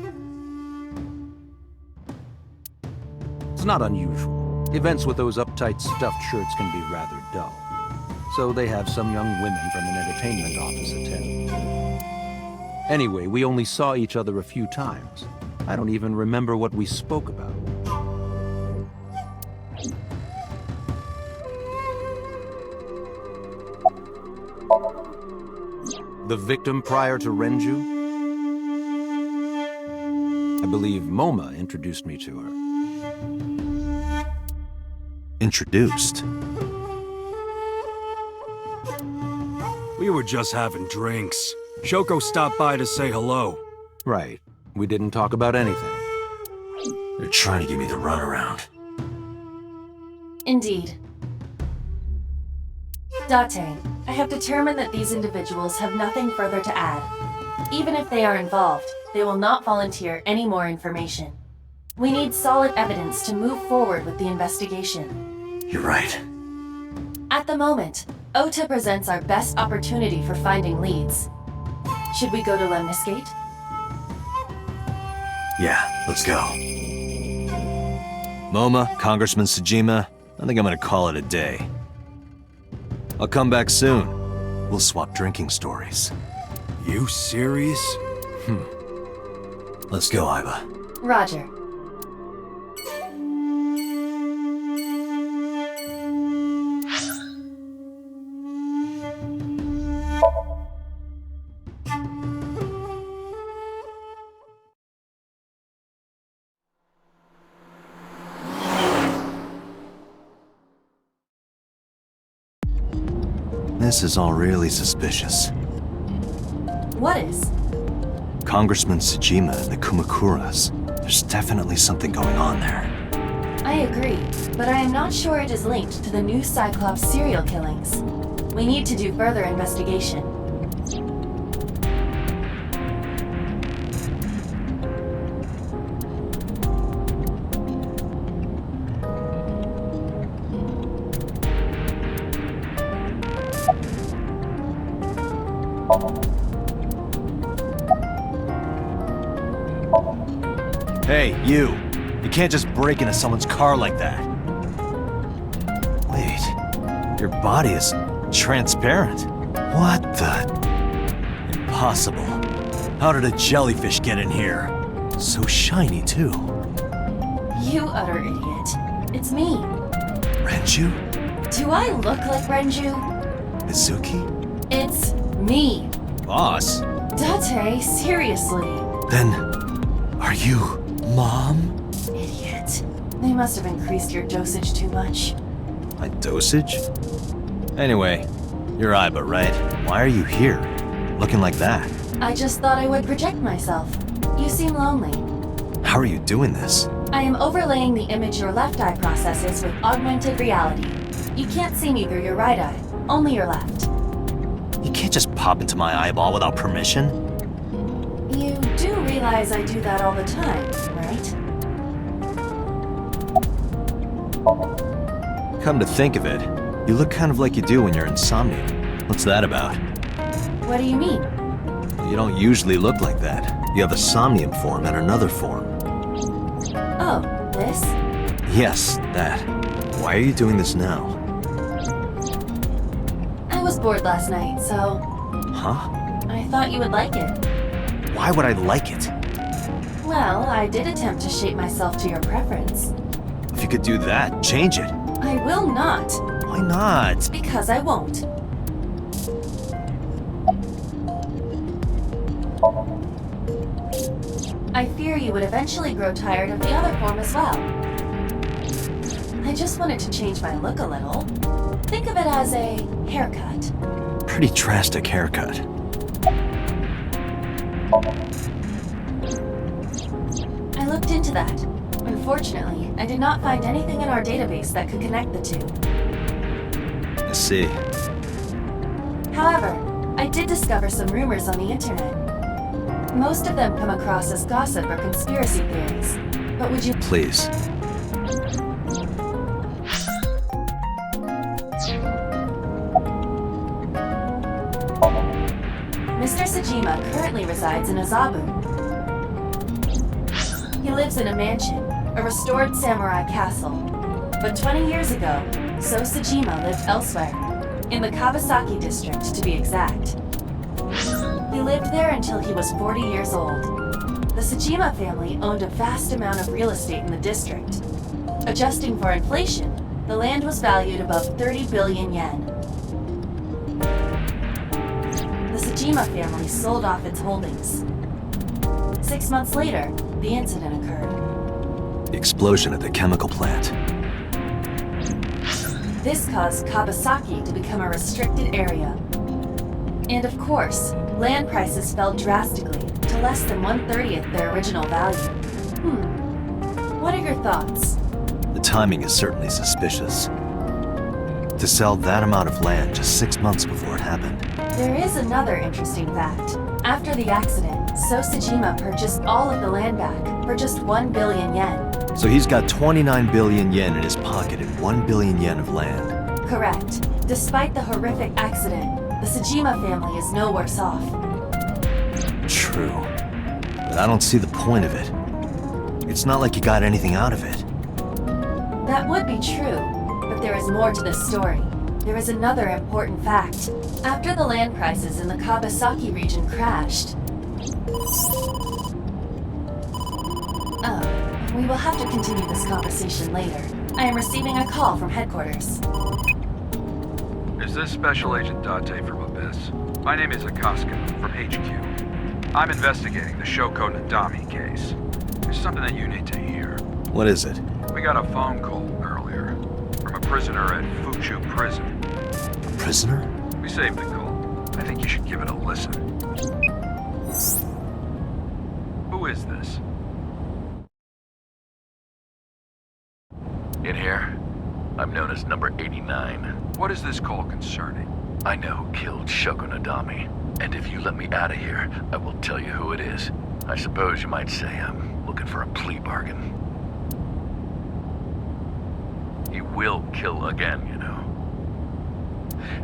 [SPEAKER 11] It's not unusual. Events with those uptight stuffed shirts can be rather dull. So they have some young women from an entertainment office attend. Anyway, we only saw each other a few times. I don't even remember what we spoke about. The victim prior to Renju? I believe Moma introduced me to her.
[SPEAKER 2] Introduced?
[SPEAKER 8] We were just having drinks. Shoko stopped by to say hello.
[SPEAKER 11] Right. We didn't talk about anything.
[SPEAKER 2] They're trying to give me the runaround.
[SPEAKER 3] Indeed. Date, I have determined that these individuals have nothing further to add. Even if they are involved, they will not volunteer any more information. We need solid evidence to move forward with the investigation.
[SPEAKER 2] You're right.
[SPEAKER 3] At the moment, Ota presents our best opportunity for finding leads. Should we go to Lemniscate?
[SPEAKER 2] Yeah, let's go. Moma, Congressman Tsujima, I think I'm gonna call it a day. I'll come back soon. We'll swap drinking stories.
[SPEAKER 8] You serious?
[SPEAKER 2] Let's go, Aiba.
[SPEAKER 3] Roger.
[SPEAKER 2] This is all really suspicious.
[SPEAKER 3] What is?
[SPEAKER 2] Congressman Tsujima and the Kumakuras. There's definitely something going on there.
[SPEAKER 3] I agree, but I am not sure it is linked to the new Cyclops serial killings. We need to do further investigation.
[SPEAKER 2] Hey, you! You can't just break into someone's car like that. Wait, your body is transparent. What the? Impossible. How did a jellyfish get in here? So shiny, too.
[SPEAKER 3] You utter idiot. It's me.
[SPEAKER 2] Renju?
[SPEAKER 3] Do I look like Renju?
[SPEAKER 2] Mizuki?
[SPEAKER 3] It's me.
[SPEAKER 2] Boss?
[SPEAKER 3] Date, seriously.
[SPEAKER 2] Then, are you Mom?
[SPEAKER 3] Idiot. They must have increased your dosage too much.
[SPEAKER 2] My dosage? Anyway, you're Aiba, right? Why are you here? Looking like that?
[SPEAKER 3] I just thought I would project myself. You seem lonely.
[SPEAKER 2] How are you doing this?
[SPEAKER 3] I am overlaying the image your left eye processes with augmented reality. You can't see me through your right eye, only your left.
[SPEAKER 2] You can't just pop into my eyeball without permission.
[SPEAKER 3] You do realize I do that all the time, right?
[SPEAKER 2] Come to think of it, you look kind of like you do when you're in Somnium. What's that about?
[SPEAKER 3] What do you mean?
[SPEAKER 2] You don't usually look like that. You have a Somnium form and another form.
[SPEAKER 3] Oh, this?
[SPEAKER 2] Yes, that. Why are you doing this now?
[SPEAKER 3] I was bored last night, so...
[SPEAKER 2] Huh?
[SPEAKER 3] I thought you would like it.
[SPEAKER 2] Why would I like it?
[SPEAKER 3] Well, I did attempt to shape myself to your preference.
[SPEAKER 2] If you could do that, change it.
[SPEAKER 3] I will not.
[SPEAKER 2] Why not?
[SPEAKER 3] Because I won't. I fear you would eventually grow tired of the other form as well. I just wanted to change my look a little. Think of it as a haircut.
[SPEAKER 2] Pretty drastic haircut.
[SPEAKER 3] into that. Unfortunately, I did not find anything in our database that could connect the two.
[SPEAKER 2] I see.
[SPEAKER 3] However, I did discover some rumors on the internet. Most of them come across as gossip or conspiracy theories. But would you—
[SPEAKER 2] Please.
[SPEAKER 3] Mr. Sajima currently resides in Azabu. He lives in a mansion, a restored samurai castle. But 20 years ago, So Sajima lived elsewhere, in the Kawasaki district to be exact. He lived there until he was 40 years old. The Sajima family owned a vast amount of real estate in the district. Adjusting for inflation, the land was valued above 30 billion yen. The Sajima family sold off its holdings. 6 months later, the incident occurred.
[SPEAKER 2] The explosion at the chemical plant.
[SPEAKER 3] This caused Kawasaki to become a restricted area. And of course, land prices fell drastically to less than 1/30th their original value. What are your thoughts?
[SPEAKER 2] The timing is certainly suspicious. To sell that amount of land just 6 months before it happened.
[SPEAKER 3] There is another interesting fact. After the accident, So Sajima purchased all of the land back for just 1 billion yen.
[SPEAKER 2] So he's got 29 billion yen in his pocket and 1 billion yen of land.
[SPEAKER 3] Correct. Despite the horrific accident, the Sajima family is no worse off.
[SPEAKER 2] True. But I don't see the point of it. It's not like you got anything out of it.
[SPEAKER 3] That would be true, but there is more to this story. There is another important fact. After the land prices in the Kawasaki region crashed... we will have to continue this conversation later. I am receiving a call from headquarters.
[SPEAKER 12] Is this Special Agent Date from Abyss? My name is Akaska from HQ. I'm investigating the Shoko Nadami case. There's something that you need to hear.
[SPEAKER 2] What is it?
[SPEAKER 12] We got a phone call earlier from a prisoner at Fuchu Prison.
[SPEAKER 2] A prisoner?
[SPEAKER 12] We saved the call. I think you should give it a listen. Who is this?
[SPEAKER 13] In here, I'm known as number 89.
[SPEAKER 12] What is this call concerning?
[SPEAKER 13] I know who killed Shoko Nadami, and if you let me out of here, I will tell you who it is. I suppose you might say I'm looking for a plea bargain. He will kill again, you know.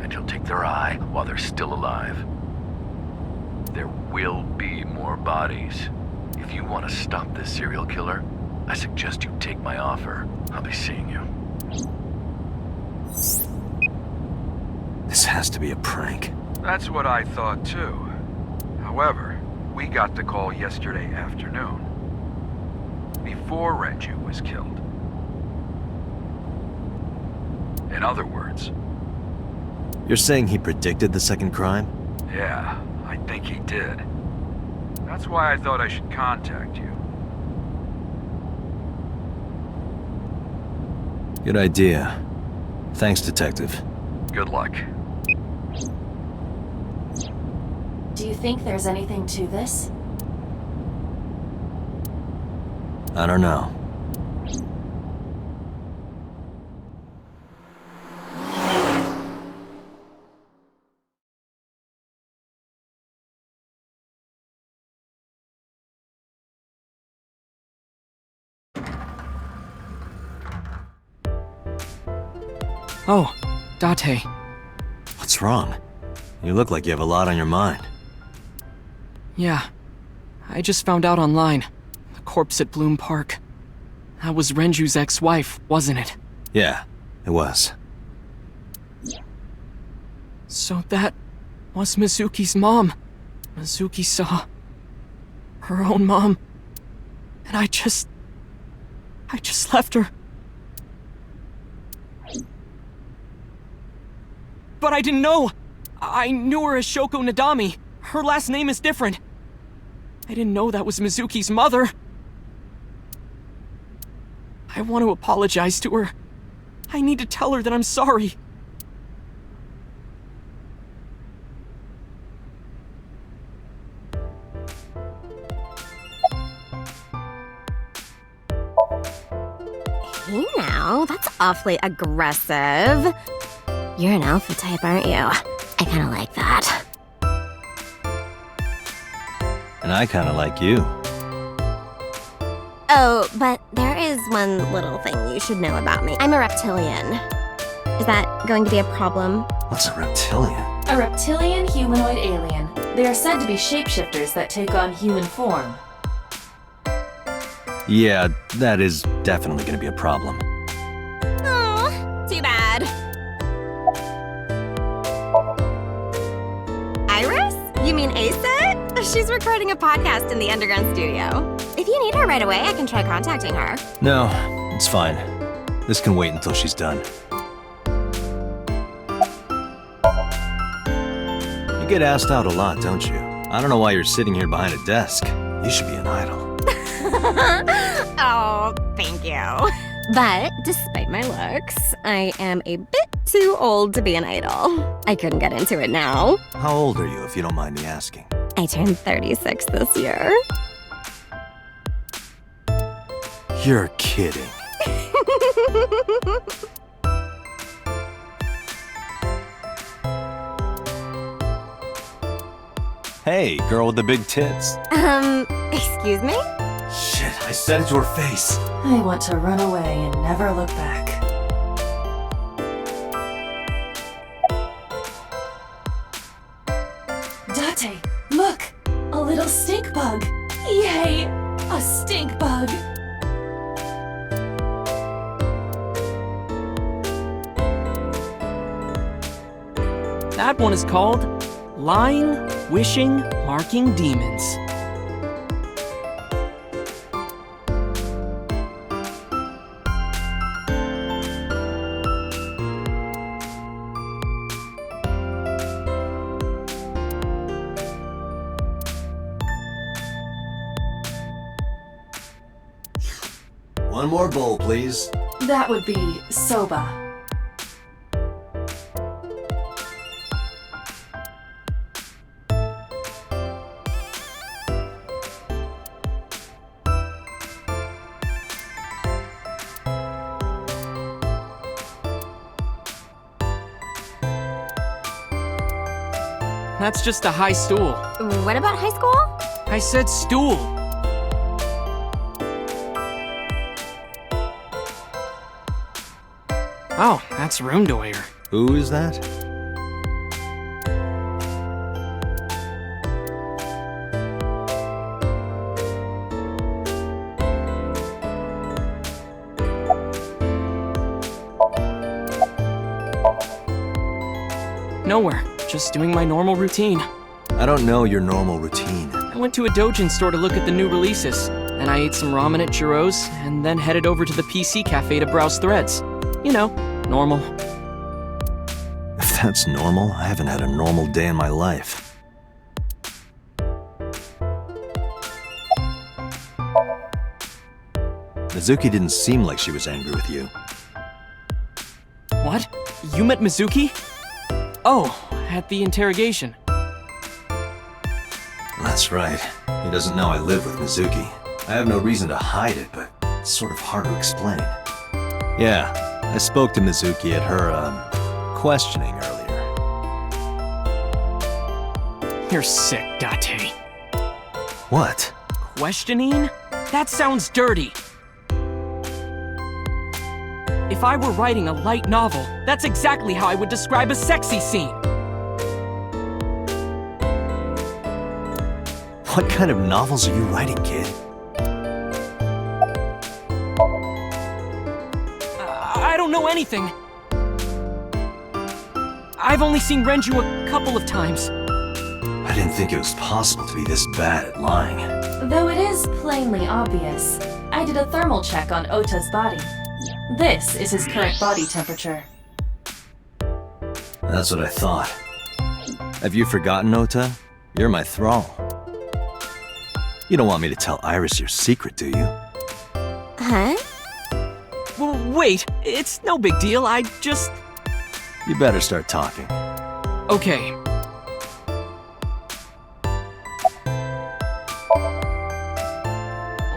[SPEAKER 13] And he'll take their eye while they're still alive. There will be more bodies. If you want to stop this serial killer, I suggest you take my offer. I'll be seeing you.
[SPEAKER 2] This has to be a prank.
[SPEAKER 12] That's what I thought too. However, we got the call yesterday afternoon, before Renju was killed. In other words...
[SPEAKER 2] You're saying he predicted the second crime?
[SPEAKER 12] Yeah, I think he did. That's why I thought I should contact you.
[SPEAKER 2] Good idea. Thanks, Detective.
[SPEAKER 12] Good luck.
[SPEAKER 3] Do you think there's anything to this?
[SPEAKER 2] I don't know.
[SPEAKER 14] Oh, Date.
[SPEAKER 2] What's wrong? You look like you have a lot on your mind.
[SPEAKER 14] Yeah. I just found out online. The corpse at Bloom Park. That was Renju's ex-wife, wasn't it?
[SPEAKER 2] Yeah, it was.
[SPEAKER 14] So that was Mizuki's mom. Mizuki saw her own mom. And I just left her. But I didn't know! I knew her as Shoko Nadami. Her last name is different. I didn't know that was Mizuki's mother. I want to apologize to her. I need to tell her that I'm sorry.
[SPEAKER 15] Hey now, that's awfully aggressive. You're an alpha type, aren't you? I kinda like that.
[SPEAKER 2] And I kind of like you.
[SPEAKER 15] Oh, but there is one little thing you should know about me. I'm a reptilian. Is that going to be a problem?
[SPEAKER 2] What's a reptilian?
[SPEAKER 3] A reptilian humanoid alien. They are said to be shapeshifters that take on human form.
[SPEAKER 2] Yeah, that is definitely going to be a problem.
[SPEAKER 15] Oh, too bad. Iris? You mean Asit? She's recording a podcast in the underground studio. If you need her right away, I can try contacting her.
[SPEAKER 2] No, it's fine. This can wait until she's done. You get asked out a lot, don't you? I don't know why you're sitting here behind a desk. You should be an idol.
[SPEAKER 15] Oh, thank you. But despite my looks, I am a bit too old to be an idol. I couldn't get into it now.
[SPEAKER 2] How old are you, if you don't mind me asking?
[SPEAKER 15] I turned 36 this year.
[SPEAKER 2] You're kidding. Hey, girl with the big tits.
[SPEAKER 15] Excuse me?
[SPEAKER 2] Shit, I said it to her face.
[SPEAKER 3] I want to run away and never look back. Date, look! A little stink bug! Yay! A stink bug!
[SPEAKER 14] That one is called Lying, Wishing, Marking Demons.
[SPEAKER 2] One more bowl, please.
[SPEAKER 3] That would be soba.
[SPEAKER 14] That's just a high stool.
[SPEAKER 15] What about high school?
[SPEAKER 14] I said stool. Oh, that's Roomdoyer.
[SPEAKER 2] Who is that?
[SPEAKER 14] Nowhere. Just doing my normal routine.
[SPEAKER 2] I don't know your normal routine.
[SPEAKER 14] I went to a Dojin store to look at the new releases. Then I ate some ramen at Jiro's, and then headed over to the PC cafe to browse threads. You know, normal.
[SPEAKER 2] If that's normal, I haven't had a normal day in my life. Mizuki didn't seem like she was angry with you.
[SPEAKER 14] What? You met Mizuki? Oh, at the interrogation.
[SPEAKER 2] That's right. He doesn't know I live with Mizuki. I have no reason to hide it, but it's sort of hard to explain. Yeah, I spoke to Mizuki at her, questioning earlier.
[SPEAKER 14] You're sick, Date.
[SPEAKER 2] What?
[SPEAKER 14] Questioning? That sounds dirty. If I were writing a light novel, that's exactly how I would describe a sexy scene.
[SPEAKER 2] What kind of novels are you writing, kid?
[SPEAKER 14] I don't know anything. I've only seen Renju a couple of times.
[SPEAKER 2] I didn't think it was possible to be this bad at lying.
[SPEAKER 3] Though it is plainly obvious, I did a thermal check on Ota's body. This is his current body temperature.
[SPEAKER 2] That's what I thought. Have you forgotten, Ota? You're my thrall. You don't want me to tell Iris your secret, do you?
[SPEAKER 15] Huh?
[SPEAKER 14] Well, wait, it's no big deal, I just...
[SPEAKER 2] You better start talking.
[SPEAKER 14] Okay.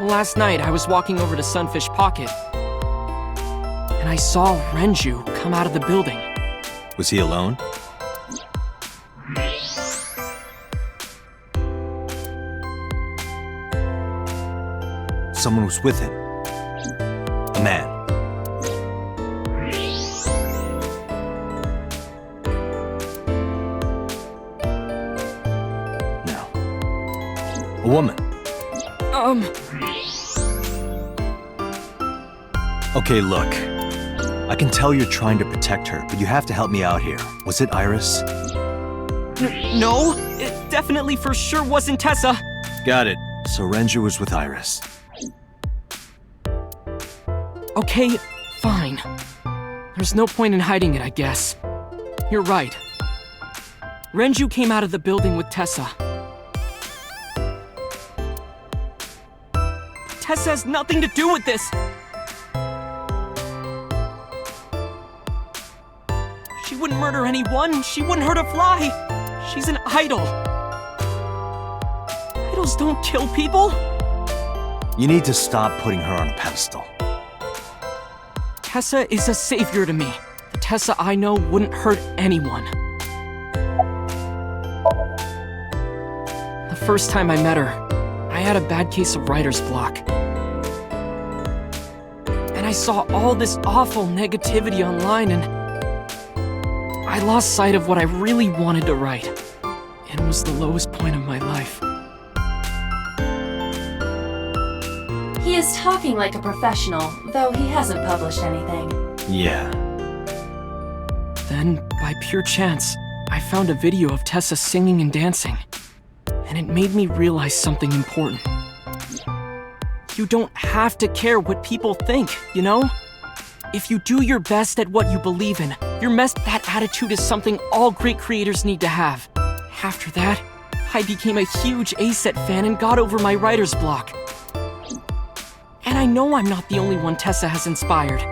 [SPEAKER 14] Last night, I was walking over to Sunfish Pocket. and I saw Renju come out of the building.
[SPEAKER 2] Was he alone? Someone was with him. A man. No. A woman. Okay, look. I can tell you're trying to protect her, but you have to help me out here. Was it Iris?
[SPEAKER 14] No, it definitely for sure wasn't Tessa.
[SPEAKER 2] Got it. So Renju was with Iris.
[SPEAKER 14] Okay, fine. There's no point in hiding it, I guess. You're right. Renju came out of the building with Tessa. Tessa has nothing to do with this! She wouldn't murder anyone. She wouldn't hurt a fly. She's an idol. Idols don't kill people.
[SPEAKER 2] You need to stop putting her on a pedestal.
[SPEAKER 14] Tessa is a savior to me. The Tessa I know wouldn't hurt anyone. The first time I met her, I had a bad case of writer's block. And I saw all this awful negativity online, and I lost sight of what I really wanted to write. It was the lowest point of my life.
[SPEAKER 3] He is talking like a professional, though he hasn't published anything.
[SPEAKER 2] Yeah.
[SPEAKER 14] Then, by pure chance, I found a video of Tessa singing and dancing. And it made me realize something important. You don't have to care what people think, you know? If you do your best at what you believe in, that attitude is something all great creators need to have. After that, I became a huge A-Set fan and got over my writer's block. And I know I'm not the only one Tessa has inspired.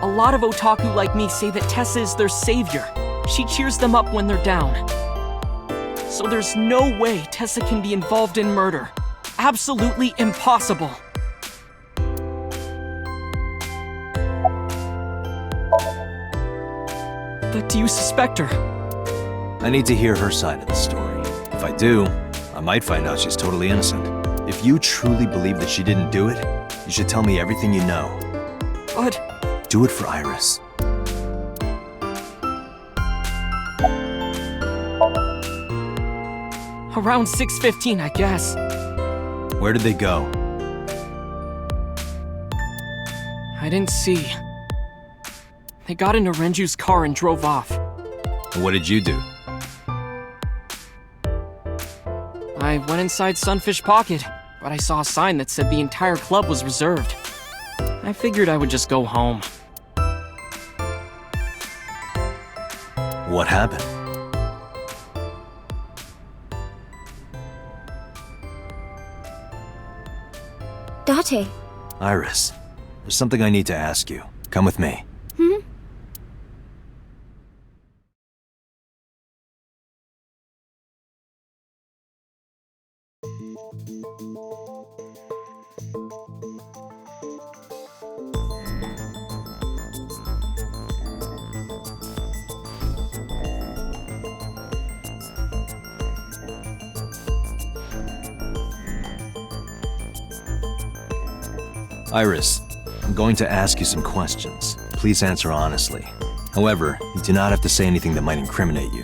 [SPEAKER 14] A lot of otaku like me say that Tessa is their savior. She cheers them up when they're down. So there's no way Tessa can be involved in murder. Absolutely impossible. But do you suspect her?
[SPEAKER 2] I need to hear her side of the story. If I do, I might find out she's totally innocent. If you truly believe that she didn't do it, you should tell me everything you know.
[SPEAKER 14] But...
[SPEAKER 2] Do it for Iris.
[SPEAKER 14] Around 6:15, I guess.
[SPEAKER 2] Where did they go?
[SPEAKER 14] I didn't see. They got into Renju's car and drove off.
[SPEAKER 2] And what did you do?
[SPEAKER 14] I went inside Sunfish Pocket, but I saw a sign that said the entire club was reserved. I figured I would just go home.
[SPEAKER 2] What happened?
[SPEAKER 1] Date.
[SPEAKER 2] Iris, there's something I need to ask you. Come with me. Iris, I'm going to ask you some questions. Please answer honestly. However, you do not have to say anything that might incriminate you.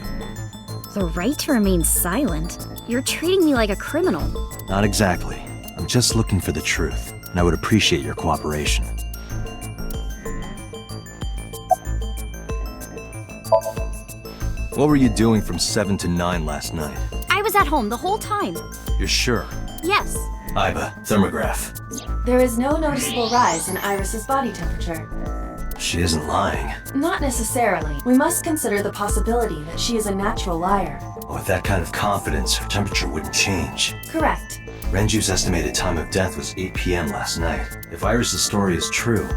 [SPEAKER 1] The right to remain silent? You're treating me like a criminal.
[SPEAKER 2] Not exactly. I'm just looking for the truth, and I would appreciate your cooperation. What were you doing from 7 to 9 last night?
[SPEAKER 1] I was at home the whole time.
[SPEAKER 2] You're sure?
[SPEAKER 1] Yes.
[SPEAKER 2] Iba, thermograph.
[SPEAKER 3] There is no noticeable rise in Iris's body temperature.
[SPEAKER 2] She isn't lying.
[SPEAKER 3] Not necessarily. We must consider the possibility that she is a natural liar.
[SPEAKER 2] With that kind of confidence, her temperature wouldn't change.
[SPEAKER 3] Correct.
[SPEAKER 2] Renju's estimated time of death was 8 p.m. last night. If Iris' story is true,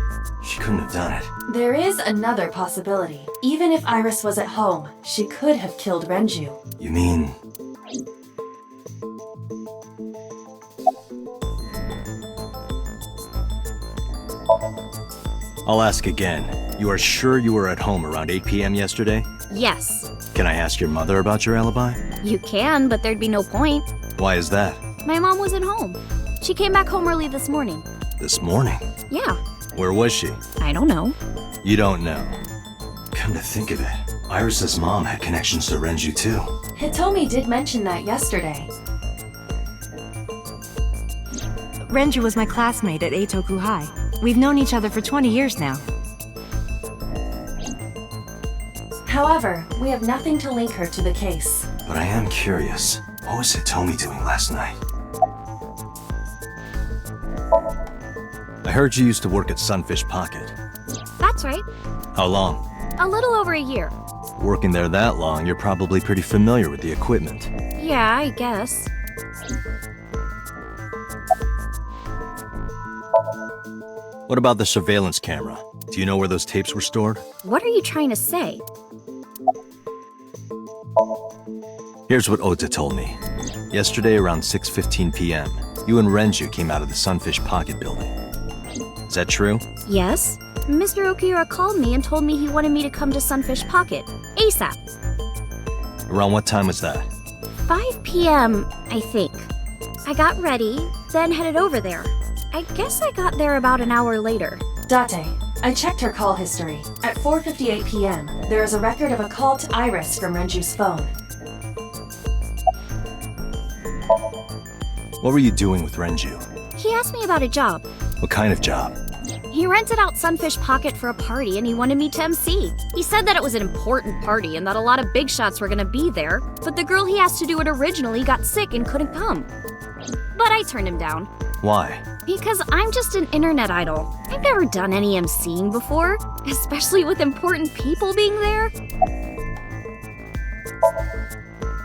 [SPEAKER 2] she couldn't have done it.
[SPEAKER 3] There is another possibility. Even if Iris was at home, she could have killed Renju.
[SPEAKER 2] You mean... I'll ask again. You are sure you were at home around 8 p.m. yesterday?
[SPEAKER 1] Yes.
[SPEAKER 2] Can I ask your mother about your alibi?
[SPEAKER 1] You can, but there'd be no point.
[SPEAKER 2] Why is that?
[SPEAKER 1] My mom wasn't home. She came back home early this morning.
[SPEAKER 2] This morning?
[SPEAKER 1] Yeah.
[SPEAKER 2] Where was she?
[SPEAKER 1] I don't know.
[SPEAKER 2] You don't know. Come to think of it, Iris's mom had connections to Renju too.
[SPEAKER 3] Hitomi did mention that yesterday.
[SPEAKER 16] Renju was my classmate at Eitoku High. We've known each other for 20 years now.
[SPEAKER 3] However, we have nothing to link her to the case.
[SPEAKER 2] But I am curious. What was Hitomi doing last night? I heard you used to work at Sunfish Pocket.
[SPEAKER 1] That's right.
[SPEAKER 2] How long?
[SPEAKER 1] A little over a year.
[SPEAKER 2] Working there that long, you're probably pretty familiar with the equipment.
[SPEAKER 1] Yeah, I guess.
[SPEAKER 2] What about the surveillance camera? Do you know where those tapes were stored?
[SPEAKER 1] What are you trying to say?
[SPEAKER 2] Here's what Ota told me. Yesterday around 6:15 p.m., you and Renju came out of the Sunfish Pocket building. Is that true?
[SPEAKER 1] Yes. Mr. Okiura called me and told me he wanted me to come to Sunfish Pocket, ASAP.
[SPEAKER 2] Around what time was that?
[SPEAKER 1] 5 p.m., I think. I got ready, then headed over there. I guess I got there about an hour later.
[SPEAKER 3] Date, I checked her call history. At 4:58 p.m., there is a record of a call to Iris from Renju's phone.
[SPEAKER 2] What were you doing with Renju?
[SPEAKER 1] He asked me about a job.
[SPEAKER 2] What kind of job?
[SPEAKER 1] He rented out Sunfish Pocket for a party and he wanted me to MC. He said that it was an important party and that a lot of big shots were gonna be there, but the girl he asked to do it originally got sick and couldn't come. But I turned him down.
[SPEAKER 2] Why?
[SPEAKER 1] Because I'm just an internet idol. I've never done any MCing before, especially with important people being there.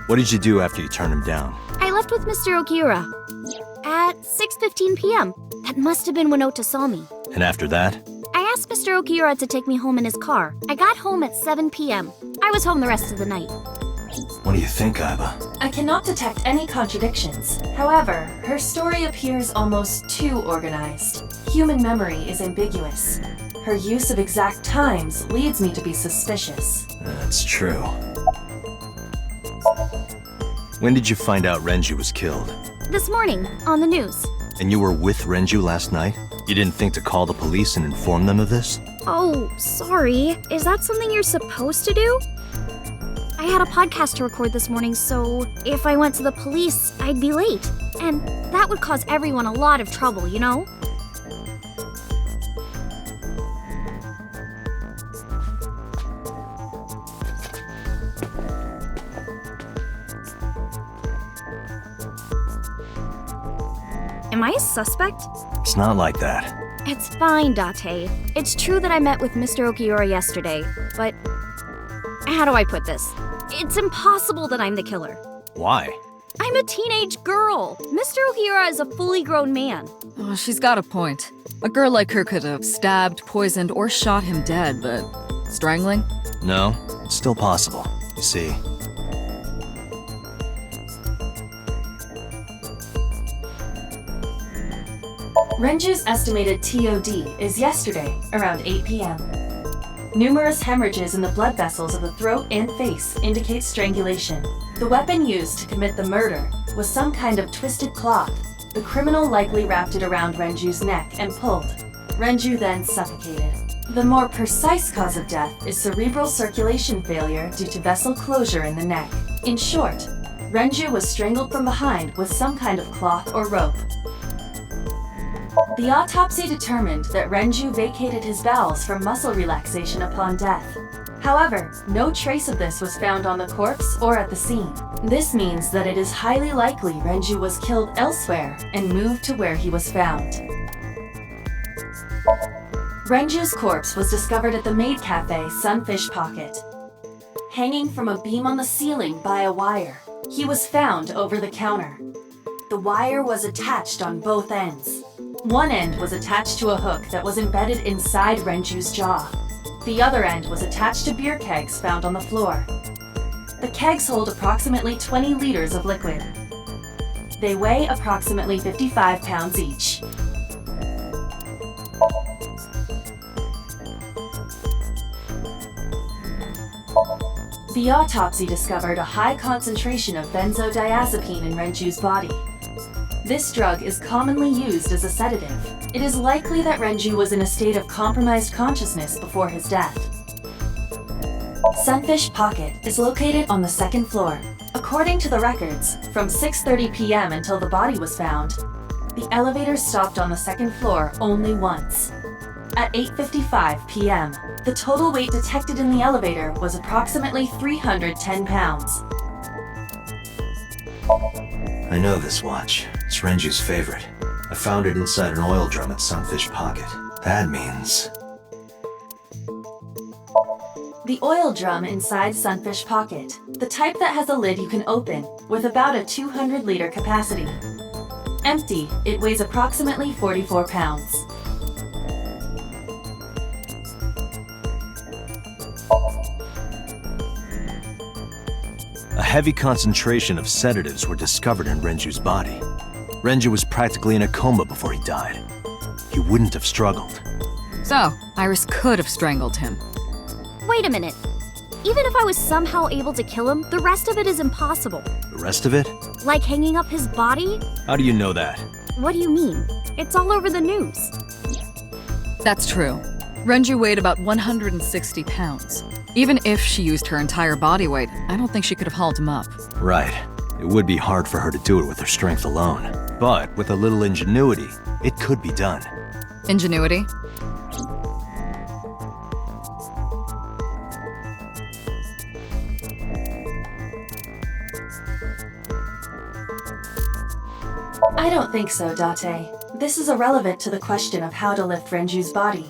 [SPEAKER 2] What did you do after you turned him down?
[SPEAKER 1] I left with Mr. Okiura at 6:15 p.m. That must have been when Ota saw me.
[SPEAKER 2] And after that?
[SPEAKER 1] I asked Mr. Okiura to take me home in his car. I got home at 7 p.m. I was home the rest of the night.
[SPEAKER 2] What do you think, Aiba?
[SPEAKER 3] I cannot detect any contradictions. However, her story appears almost too organized. Human memory is ambiguous. Her use of exact times leads me to be suspicious.
[SPEAKER 2] That's true. When did you find out Renju was killed?
[SPEAKER 1] This morning, on the news.
[SPEAKER 2] And you were with Renju last night? You didn't think to call the police and inform them of this?
[SPEAKER 1] Oh, sorry. Is that something you're supposed to do? I had a podcast to record this morning, so if I went to the police, I'd be late. And that would cause everyone a lot of trouble, you know? Am I a suspect?
[SPEAKER 2] It's not like that.
[SPEAKER 1] It's fine, Date. It's true that I met with Mr. Okiura yesterday, but how do I put this? It's impossible that I'm the killer.
[SPEAKER 2] Why?
[SPEAKER 1] I'm a teenage girl. Mr. Okiura is a fully grown man.
[SPEAKER 17] Oh, she's got a point. A girl like her could have stabbed, poisoned, or shot him dead, but strangling?
[SPEAKER 2] No, it's still possible. You see.
[SPEAKER 3] Renju's estimated TOD is yesterday, around 8 p.m. Numerous hemorrhages in the blood vessels of the throat and face indicate strangulation. The weapon used to commit the murder was some kind of twisted cloth. The criminal likely wrapped it around Renju's neck and pulled. Renju then suffocated. The more precise cause of death is cerebral circulation failure due to vessel closure in the neck. In short, Renju was strangled from behind with some kind of cloth or rope. The autopsy determined that Renju vacated his bowels for muscle relaxation upon death. However, no trace of this was found on the corpse or at the scene. This means that it is highly likely Renju was killed elsewhere and moved to where he was found. Renju's corpse was discovered at the maid cafe Sunfish Pocket. Hanging from a beam on the ceiling by a wire, he was found over the counter. The wire was attached on both ends. One end was attached to a hook that was embedded inside Renju's jaw. The other end was attached to beer kegs found on the floor. The kegs hold approximately 20 liters of liquid. They weigh approximately 55 pounds each. The autopsy discovered a high concentration of benzodiazepine in Renju's body. This drug is commonly used as a sedative. It is likely that Renju was in a state of compromised consciousness before his death. Sunfish Pocket is located on the second floor. According to the records, from 6:30 p.m. until the body was found, the elevator stopped on the second floor only once. At 8:55 p.m., the total weight detected in the elevator was approximately 310 pounds.
[SPEAKER 2] I know this watch. It's Renju's favorite. I found it inside an oil drum at Sunfish Pocket. That means...
[SPEAKER 3] The oil drum inside Sunfish Pocket, the type that has a lid you can open, with about a 200-liter capacity. Empty, it weighs approximately 44 pounds.
[SPEAKER 2] A heavy concentration of sedatives were discovered in Renju's body. Renju was practically in a coma before he died. He wouldn't have struggled.
[SPEAKER 17] So, Iris could have strangled him.
[SPEAKER 1] Wait a minute. Even if I was somehow able to kill him, the rest of it is impossible.
[SPEAKER 2] The rest of it?
[SPEAKER 1] Like hanging up his body?
[SPEAKER 2] How do you know that?
[SPEAKER 1] What do you mean? It's all over the news.
[SPEAKER 17] That's true. Renju weighed about 160 pounds. Even if she used her entire body weight, I don't think she could have hauled him up.
[SPEAKER 2] Right. It would be hard for her to do it with her strength alone. But with a little ingenuity, it could be done.
[SPEAKER 17] Ingenuity?
[SPEAKER 3] I don't think so, Date. This is irrelevant to the question of how to lift Renju's body.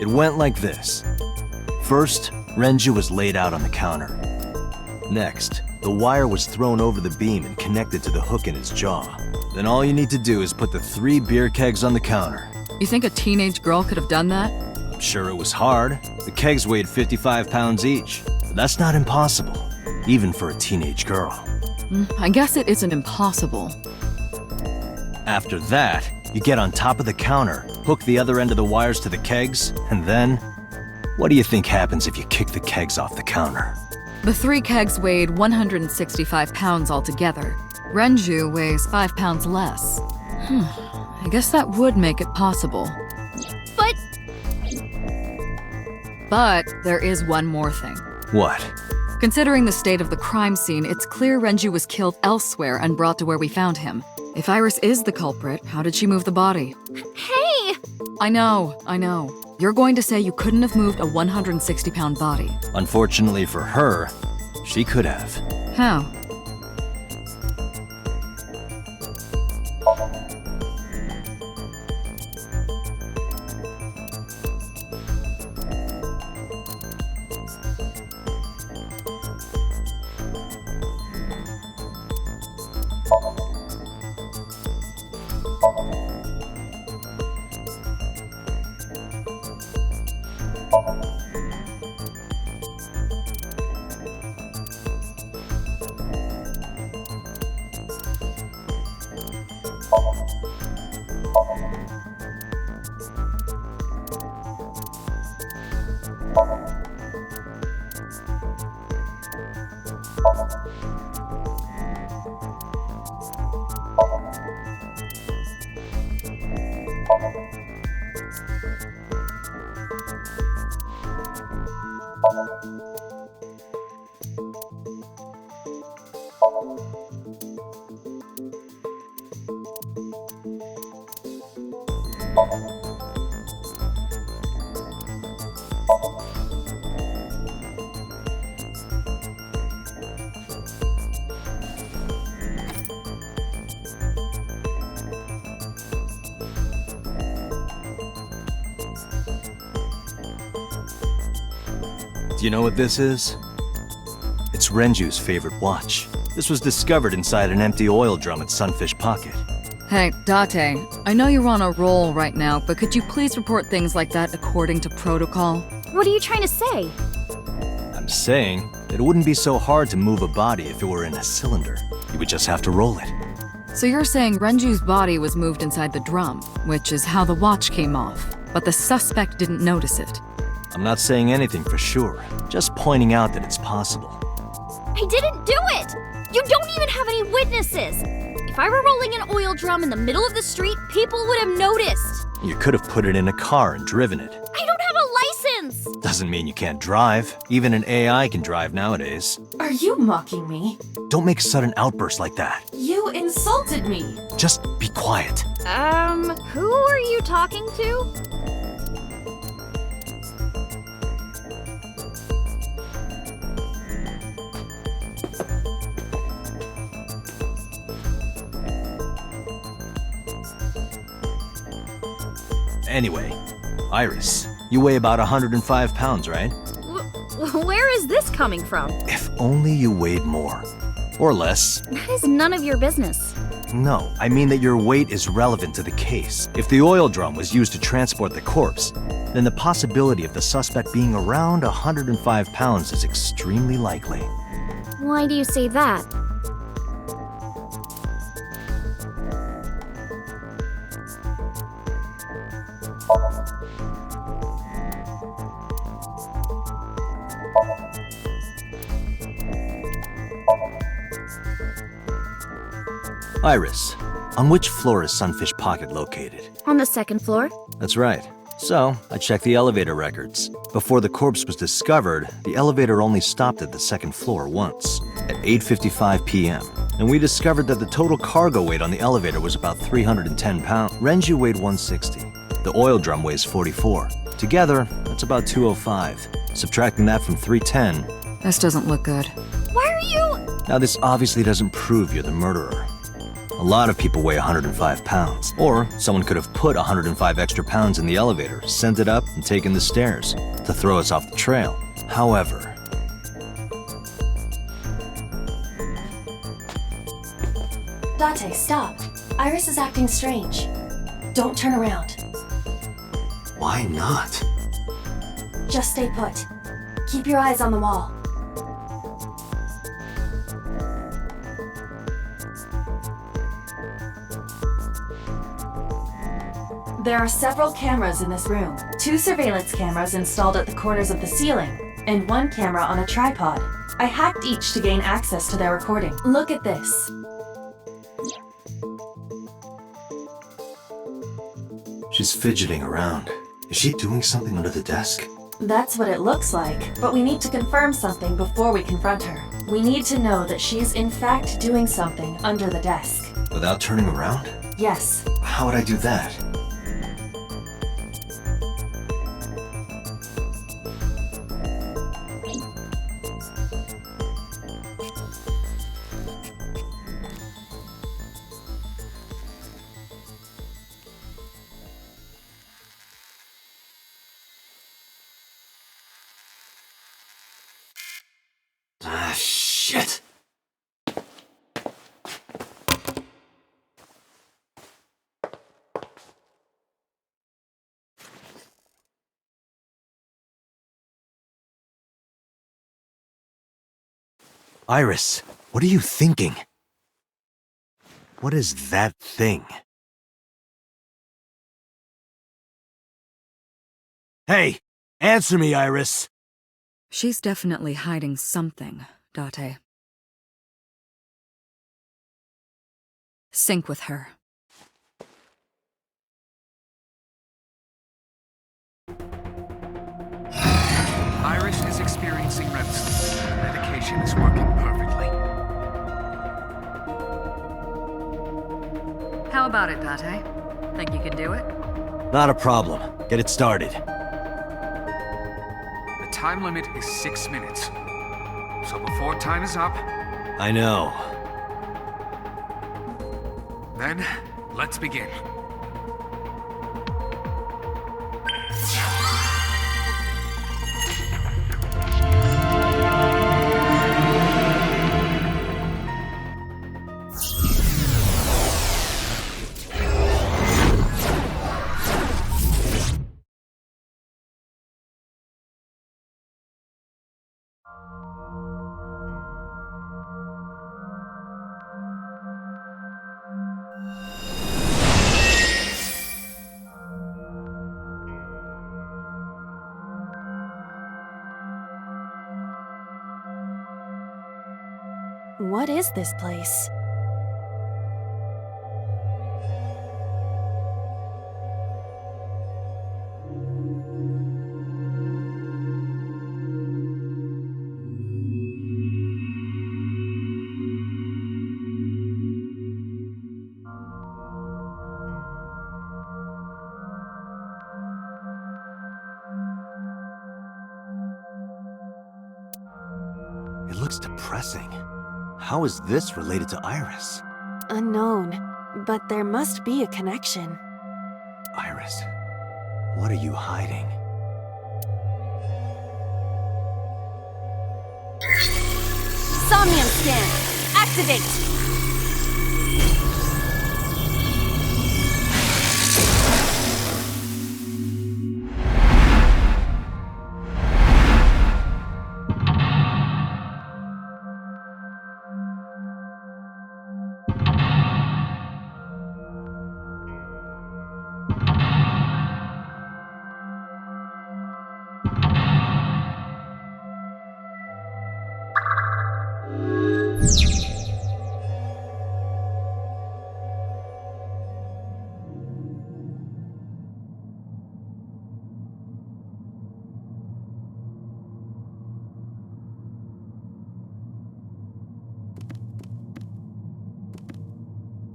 [SPEAKER 2] It went like this. First, Renju was laid out on the counter. Next, the wire was thrown over the beam and connected to the hook in his jaw. Then all you need to do is put the 3 beer kegs on the counter.
[SPEAKER 17] You think a teenage girl could have done that?
[SPEAKER 2] I'm sure it was hard. The kegs weighed 55 pounds each. But that's not impossible, even for a teenage girl.
[SPEAKER 17] I guess it isn't impossible.
[SPEAKER 2] After that, you get on top of the counter, hook the other end of the wires to the kegs, and then... What do you think happens if you kick the kegs off the counter?
[SPEAKER 17] The 3 kegs weighed 165 pounds altogether. Renju weighs 5 pounds less. I guess that would make it possible. But there is one more thing.
[SPEAKER 2] What?
[SPEAKER 17] Considering the state of the crime scene, it's clear Renju was killed elsewhere and brought to where we found him. If Iris is the culprit, how did she move the body?
[SPEAKER 1] Hey!
[SPEAKER 17] I know. You're going to say you couldn't have moved a 160-pound body.
[SPEAKER 2] Unfortunately for her, she could have.
[SPEAKER 17] How?
[SPEAKER 2] Do you know what this is? It's Renju's favorite watch. This was discovered inside an empty oil drum at Sunfish Pocket.
[SPEAKER 17] Hey, Date, I know you're on a roll right now, but could you please report things like that according to protocol?
[SPEAKER 1] What are you trying to say?
[SPEAKER 2] I'm I'm saying that it wouldn't be so hard to move a body if it were in a cylinder. You would just have to roll it.
[SPEAKER 17] So you're saying Renju's body was moved inside the drum, which is how the watch came off, but the suspect didn't notice it.
[SPEAKER 2] I'm not saying anything for sure, just pointing out that it's possible.
[SPEAKER 1] I didn't do it! You don't even have any witnesses! If I were rolling an oil drum in the middle of the street, people would have noticed.
[SPEAKER 2] You could have put it in a car and driven it.
[SPEAKER 1] I don't have a license!
[SPEAKER 2] Doesn't mean you can't drive. Even an AI can drive nowadays.
[SPEAKER 3] Are you mocking me?
[SPEAKER 2] Don't make sudden outbursts like that.
[SPEAKER 3] You insulted me!
[SPEAKER 2] Just be quiet.
[SPEAKER 1] Who are you talking to?
[SPEAKER 2] Anyway, Iris, you weigh about 105 pounds, right?
[SPEAKER 1] Where is this coming from?
[SPEAKER 2] If only you weighed more. Or less.
[SPEAKER 1] That is none of your business.
[SPEAKER 2] No, I mean that your weight is relevant to the case. If the oil drum was used to transport the corpse, then the possibility of the suspect being around 105 pounds is extremely likely.
[SPEAKER 1] Why do you say that?
[SPEAKER 2] Iris, on which floor is Sunfish Pocket located?
[SPEAKER 1] On the second floor.
[SPEAKER 2] That's right. So, I checked the elevator records. Before the corpse was discovered, the elevator only stopped at the second floor once, at 8:55 p.m. And we discovered that the total cargo weight on the elevator was about 310 pounds. Renju weighed 160. The oil drum weighs 44. Together, that's about 205. Subtracting that from 310.
[SPEAKER 17] This doesn't look good.
[SPEAKER 1] Why are you?
[SPEAKER 2] Now, this obviously doesn't prove you're the murderer. A lot of people weigh 105 pounds. Or someone could have put 105 extra pounds in the elevator, sent it up, and taken the stairs to throw us off the trail. However,
[SPEAKER 3] Date, stop. Iris is acting strange. Don't turn around.
[SPEAKER 2] why not?
[SPEAKER 3] Just stay put. Keep your eyes on the wall. There are several cameras in this room. 2 surveillance cameras installed at the corners of the ceiling, and 1 camera on a tripod. I hacked each to gain access to their recording. Look at this.
[SPEAKER 2] She's fidgeting around. Is she doing something under the desk?
[SPEAKER 3] That's what it looks like, but we need to confirm something before we confront her. We need to know that she's in fact doing something under the desk.
[SPEAKER 2] Without turning around?
[SPEAKER 3] Yes.
[SPEAKER 2] How would I do that? Ah, shit! Iris, what are you thinking? What is that thing? Hey, answer me, Iris!
[SPEAKER 17] She's definitely hiding something, Date. Sync with her.
[SPEAKER 18] Iris is experiencing REM sleep. The medication is working perfectly.
[SPEAKER 17] How about it, Date? Think you can do it?
[SPEAKER 2] Not a problem. Get it started.
[SPEAKER 18] The time limit is 6 minutes. So before time is up,
[SPEAKER 2] I know.
[SPEAKER 18] then let's begin.
[SPEAKER 3] What is this place?
[SPEAKER 2] It looks depressing. How is this related to Iris?
[SPEAKER 3] Unknown, but there must be a connection.
[SPEAKER 2] Iris, what are you hiding?
[SPEAKER 3] Somnium scan! Activate!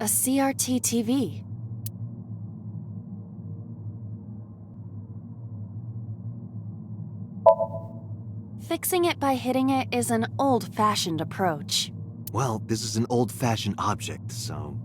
[SPEAKER 3] A CRT TV. Fixing it by hitting it is an old-fashioned approach.
[SPEAKER 2] Well, this is an old-fashioned object, so...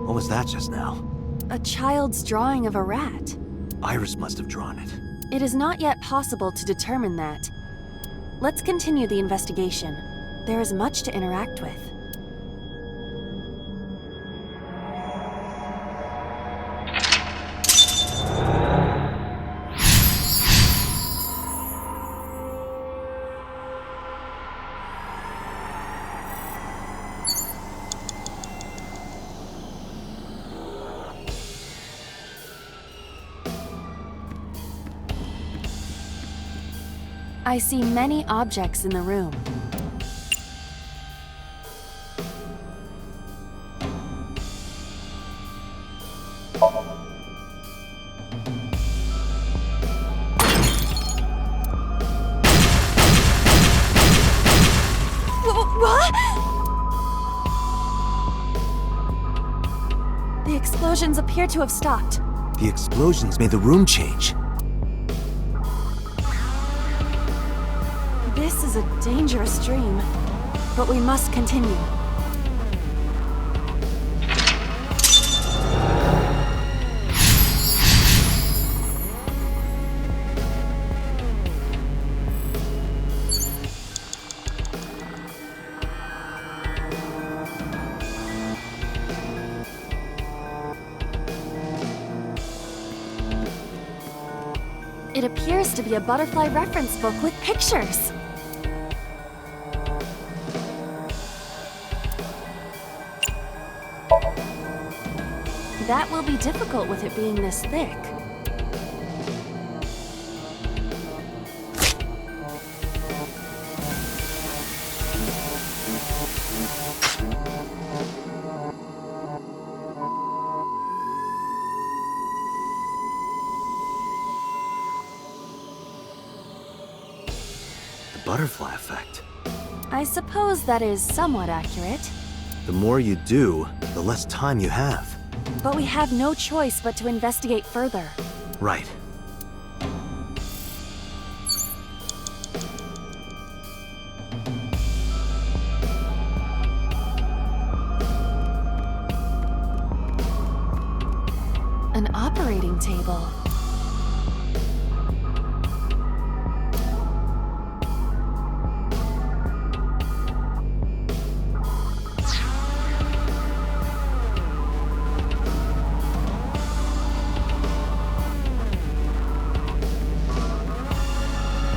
[SPEAKER 2] What was that just now?
[SPEAKER 3] A child's drawing of a rat.
[SPEAKER 2] Iris must have drawn it.
[SPEAKER 3] It is not yet possible to determine that. Let's continue the investigation. There is much to interact with. I see many objects in the room. What? The explosions appear to have stopped.
[SPEAKER 2] The explosions made the room change.
[SPEAKER 3] This is a dangerous dream, but we must continue. It appears to be a butterfly reference book with pictures. That will be difficult with it being this thick.
[SPEAKER 2] The butterfly effect.
[SPEAKER 3] I suppose that is somewhat accurate.
[SPEAKER 2] The more you do, the less time you have.
[SPEAKER 3] But we have no choice but to investigate further.
[SPEAKER 2] Right.
[SPEAKER 3] An operating table.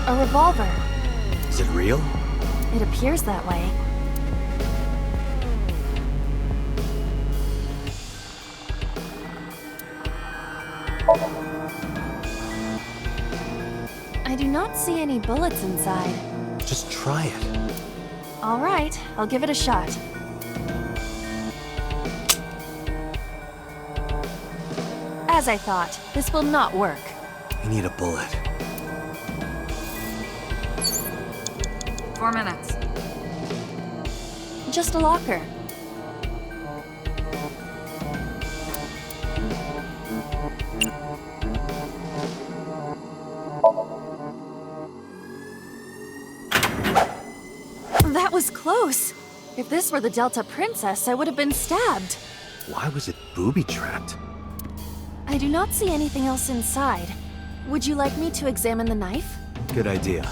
[SPEAKER 3] A revolver.
[SPEAKER 2] Is it real?
[SPEAKER 3] It appears that way. I do not see any bullets inside.
[SPEAKER 2] Just try it.
[SPEAKER 3] All right, I'll give it a shot. As I thought, this will not work.
[SPEAKER 2] I need a bullet.
[SPEAKER 7] 4 minutes.
[SPEAKER 3] Just a locker. That was close. If this were the Delta Princess, I would have been stabbed.
[SPEAKER 2] Why was it booby-trapped?
[SPEAKER 3] I do not see anything else inside. Would you like me to examine the knife?
[SPEAKER 2] Good idea.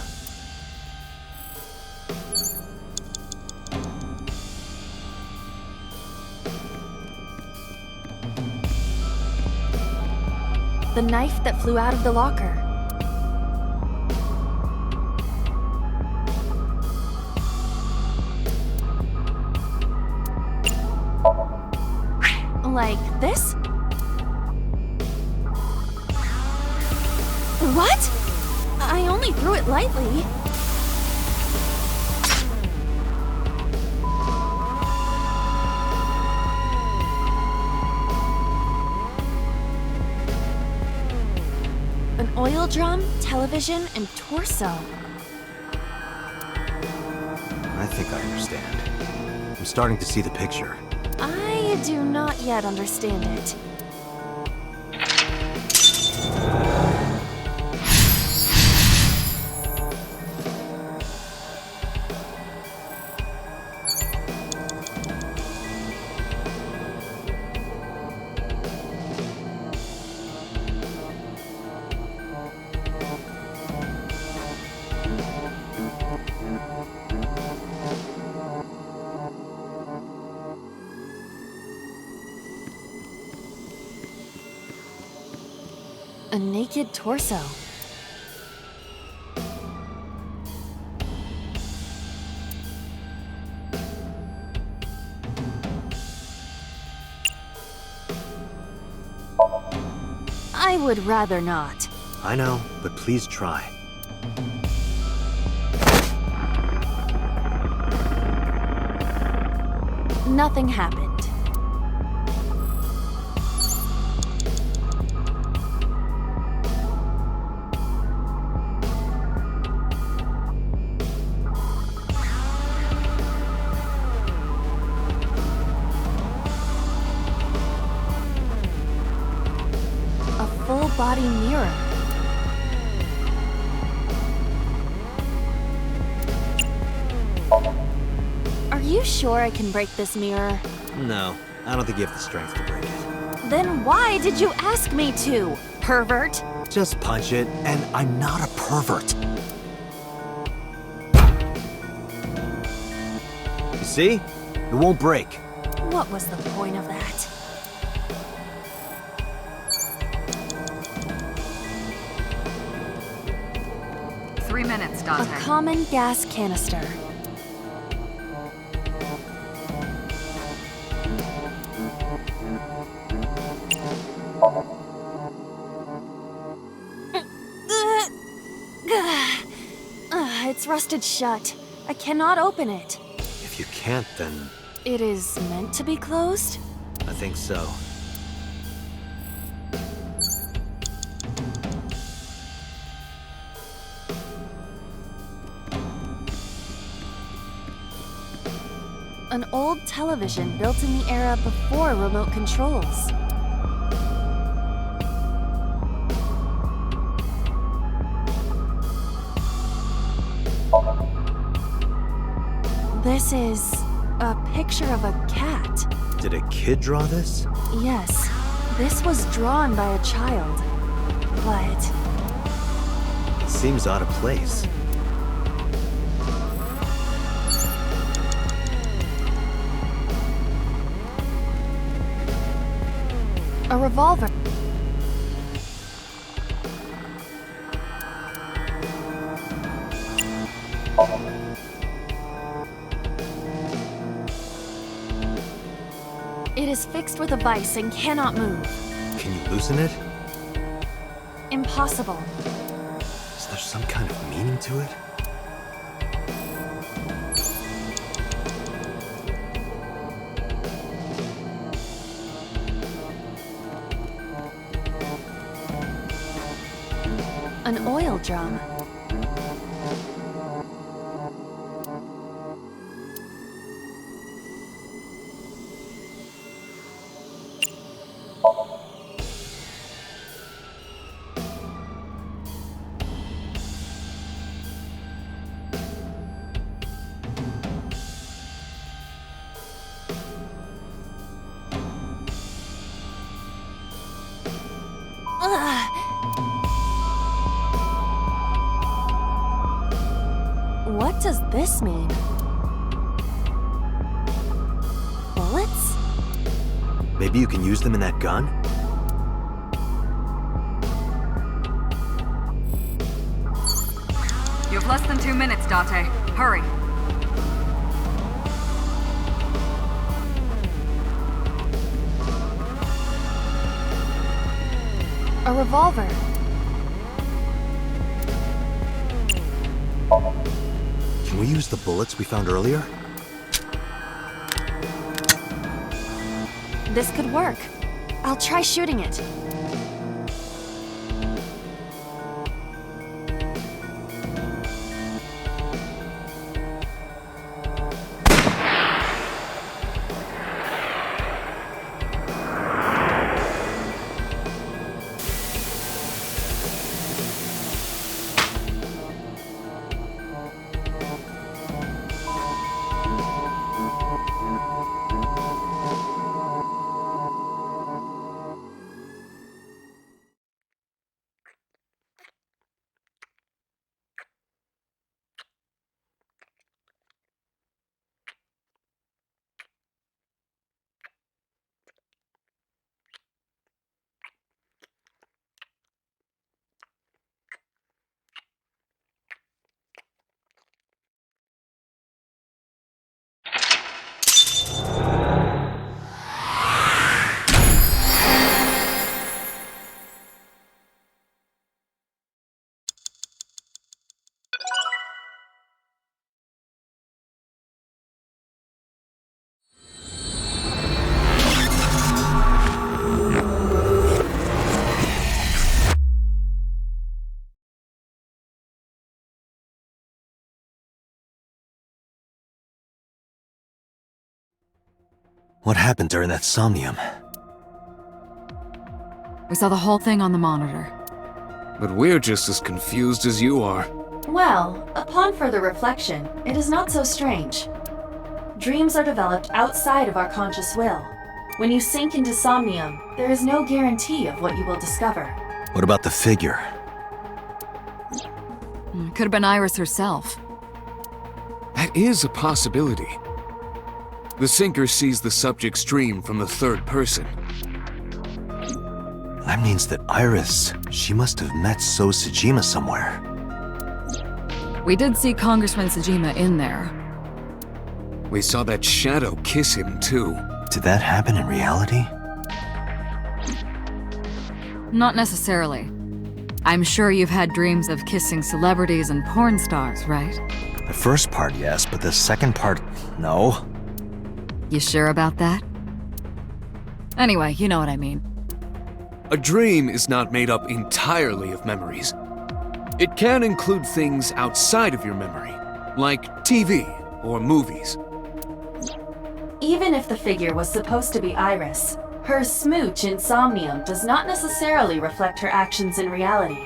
[SPEAKER 3] The knife that flew out of the locker. Like this? What? I only threw it lightly. An oil drum, television, and torso.
[SPEAKER 2] I think I understand. I'm starting to see the picture.
[SPEAKER 3] I do not yet understand it. A naked torso. I would rather not.
[SPEAKER 2] I know, but please try.
[SPEAKER 3] Nothing happened. Body mirror. Are you sure I can break this mirror?
[SPEAKER 2] No, I don't think you have the strength to break it.
[SPEAKER 3] Then why did you ask me to, pervert?
[SPEAKER 2] Just punch it, and I'm not a pervert. You see? It won't break.
[SPEAKER 3] What was the point of that?
[SPEAKER 7] Minutes, Dante.
[SPEAKER 3] A common gas canister. It's rusted shut. I cannot open it.
[SPEAKER 2] If you can't, then...
[SPEAKER 3] It is meant to be closed?
[SPEAKER 2] I think so.
[SPEAKER 3] An old television built in the era before remote controls. This is a picture of a cat.
[SPEAKER 2] Did a kid draw this?
[SPEAKER 3] Yes, this was drawn by a child, but...
[SPEAKER 2] It seems out of place.
[SPEAKER 3] A revolver.
[SPEAKER 1] fixed with a vice and cannot move.
[SPEAKER 2] Can you loosen it?
[SPEAKER 1] Impossible.
[SPEAKER 2] Is there some kind of meaning to it?
[SPEAKER 1] An oil drum. What does this mean? Bullets?
[SPEAKER 2] Maybe you can use them in that gun?
[SPEAKER 7] You have less than 2 minutes, Date. Hurry.
[SPEAKER 1] A revolver.
[SPEAKER 2] Can we use the bullets we found earlier?
[SPEAKER 1] This could work. I'll try shooting it.
[SPEAKER 2] What happened during that Somnium?
[SPEAKER 17] We saw the whole thing on the monitor.
[SPEAKER 10] But we're just as confused as you are.
[SPEAKER 3] Well, upon further reflection, it is not so strange. Dreams are developed outside of our conscious will. When you sink into Somnium, there is no guarantee of what you will discover.
[SPEAKER 2] What about the figure?
[SPEAKER 17] Could have been Iris herself.
[SPEAKER 10] That is a possibility. The sinker sees the subject's dream from the third person.
[SPEAKER 2] That means that Iris, she must have met So Sejima somewhere.
[SPEAKER 17] We did see Congressman Sejima in there.
[SPEAKER 10] We saw that shadow kiss him, too.
[SPEAKER 2] Did that happen in reality?
[SPEAKER 17] Not necessarily. I'm sure you've had dreams of kissing celebrities and porn stars, right?
[SPEAKER 2] The first part, yes, but the second part, no.
[SPEAKER 17] You sure about that? Anyway, you know what I mean.
[SPEAKER 10] A dream is not made up entirely of memories. It can include things outside of your memory, like TV or movies.
[SPEAKER 3] Even if the figure was supposed to be Iris, her smooch in Somnium does not necessarily reflect her actions in reality.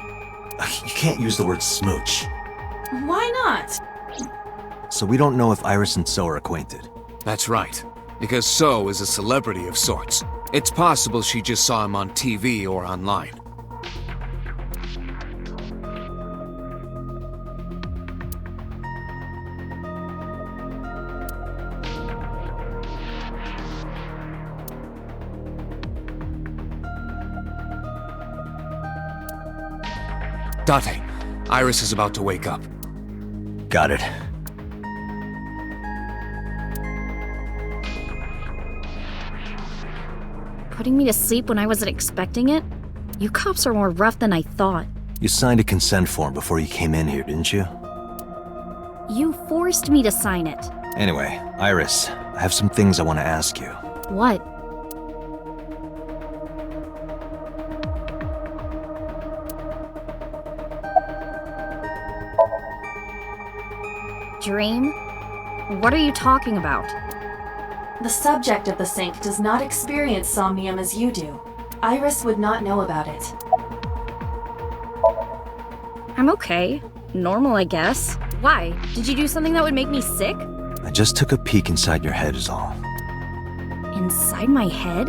[SPEAKER 2] You can't use the word smooch.
[SPEAKER 3] Why not?
[SPEAKER 2] So we don't know if Iris and So are acquainted.
[SPEAKER 10] That's right. Because So is a celebrity of sorts. It's possible she just saw him on TV or online. Date, Iris is about to wake up.
[SPEAKER 2] Got it.
[SPEAKER 1] Putting me to sleep when I wasn't expecting it? You cops are more rough than I thought.
[SPEAKER 2] You signed a consent form before you came in here, didn't you?
[SPEAKER 1] You forced me to sign it.
[SPEAKER 2] Anyway, Iris, I have some things I want to ask you.
[SPEAKER 1] What? Dream? What are you talking about?
[SPEAKER 3] The subject of the sync does not experience somnium as you do. Iris would not know about it.
[SPEAKER 1] I'm okay. Normal, I guess. Why? Did you do something that would make me sick?
[SPEAKER 2] I just took a peek inside your head is all.
[SPEAKER 1] Inside my head?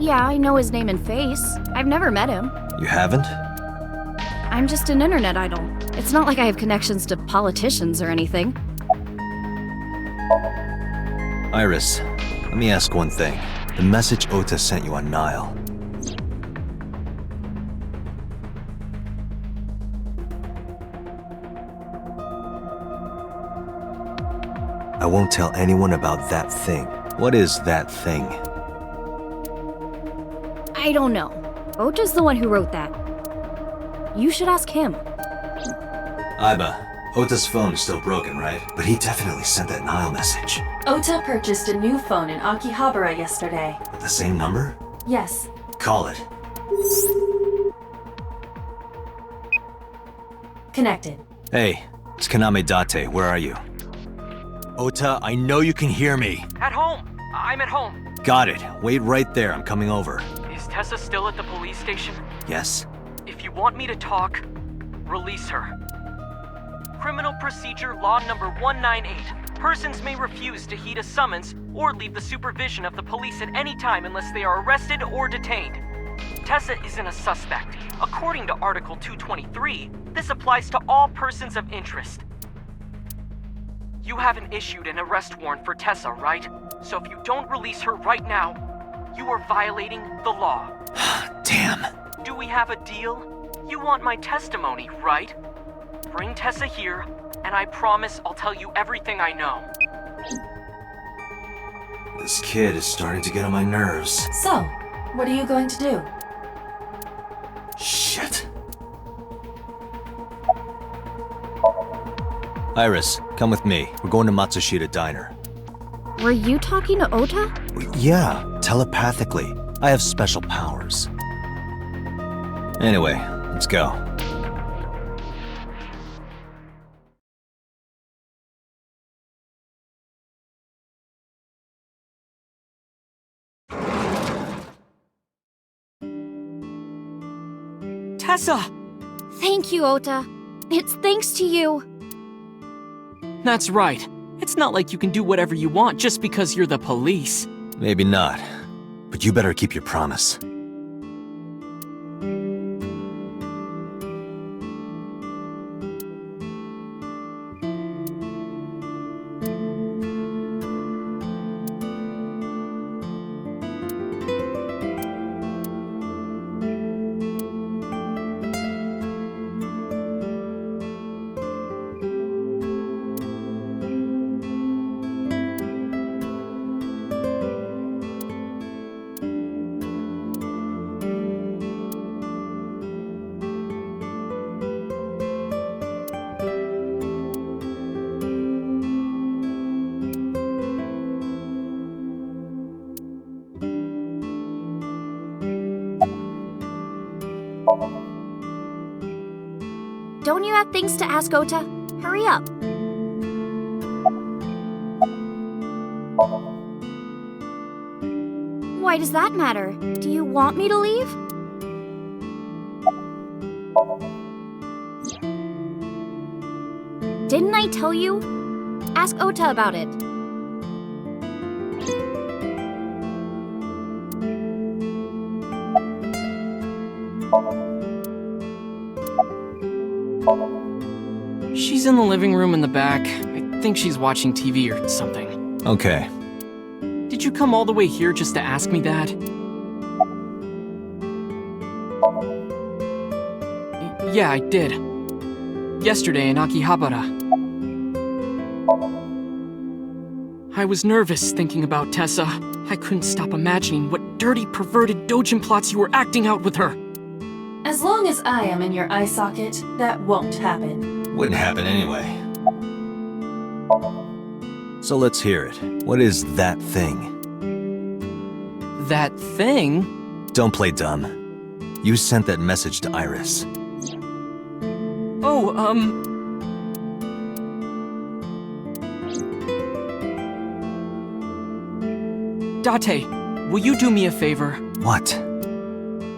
[SPEAKER 1] Yeah, I know his name and face. I've never met him.
[SPEAKER 2] You haven't?
[SPEAKER 1] I'm just an internet idol. It's not like I have connections to politicians or anything.
[SPEAKER 2] Iris, let me ask one thing. The message Ota sent you on Nile. I won't tell anyone about that thing. What is that thing?
[SPEAKER 1] I don't know. Ota's the one who wrote that. You should ask him.
[SPEAKER 2] Aiba, Ota's phone is still broken, right? But he definitely sent that Nile message.
[SPEAKER 3] Ota purchased a new phone in Akihabara yesterday.
[SPEAKER 2] With the same number?
[SPEAKER 3] Yes.
[SPEAKER 2] Call it.
[SPEAKER 3] Connected.
[SPEAKER 2] Hey, it's Kaname Date. Where are you? Ota, I know you can hear me.
[SPEAKER 14] At home. I'm at home.
[SPEAKER 2] Got it. Wait right there. I'm coming over.
[SPEAKER 14] Is Tessa still at the police station?
[SPEAKER 2] Yes?
[SPEAKER 14] If you want me to talk, release her. Criminal Procedure Law Number 198. Persons may refuse to heed a summons or leave the supervision of the police at any time unless they are arrested or detained. Tessa isn't a suspect. According to Article 223, this applies to all persons of interest. You haven't issued an arrest warrant for Tessa, right? So if you don't release her right now, you are violating the law.
[SPEAKER 2] Damn.
[SPEAKER 14] Do we have a deal? You want my testimony, right? Bring Tessa here, and I promise I'll tell you everything I know.
[SPEAKER 2] This kid is starting to get on my nerves.
[SPEAKER 3] So, what are you going to do?
[SPEAKER 2] Shit. Iris, come with me. We're going to Matsushita Diner.
[SPEAKER 1] Were you talking to Ota?
[SPEAKER 2] Yeah, telepathically. I have special powers. Anyway, let's go.
[SPEAKER 14] Tessa!
[SPEAKER 1] Thank you, Ota. It's thanks to you.
[SPEAKER 14] That's right. It's not like you can do whatever you want just because you're the police.
[SPEAKER 2] Maybe not, but you better keep your promise.
[SPEAKER 1] Don't you have things to ask Ota? Hurry up. Why does that matter? Do you want me to leave? Didn't I tell you? Ask Ota about it.
[SPEAKER 14] She's in the living room in the back. I think she's watching TV or something.
[SPEAKER 2] Okay.
[SPEAKER 14] Did you come all the way here just to ask me that? Yeah, I did. Yesterday in Akihabara. I was nervous thinking about Tessa. I couldn't stop imagining what dirty, perverted dojin plots you were acting out with her.
[SPEAKER 3] As long as I am in your eye socket, that won't happen.
[SPEAKER 2] Wouldn't happen anyway. So let's hear it. What is that thing?
[SPEAKER 14] That thing?
[SPEAKER 2] Don't play dumb. You sent that message to Iris.
[SPEAKER 14] Oh, Date, will you do me a favor?
[SPEAKER 2] What?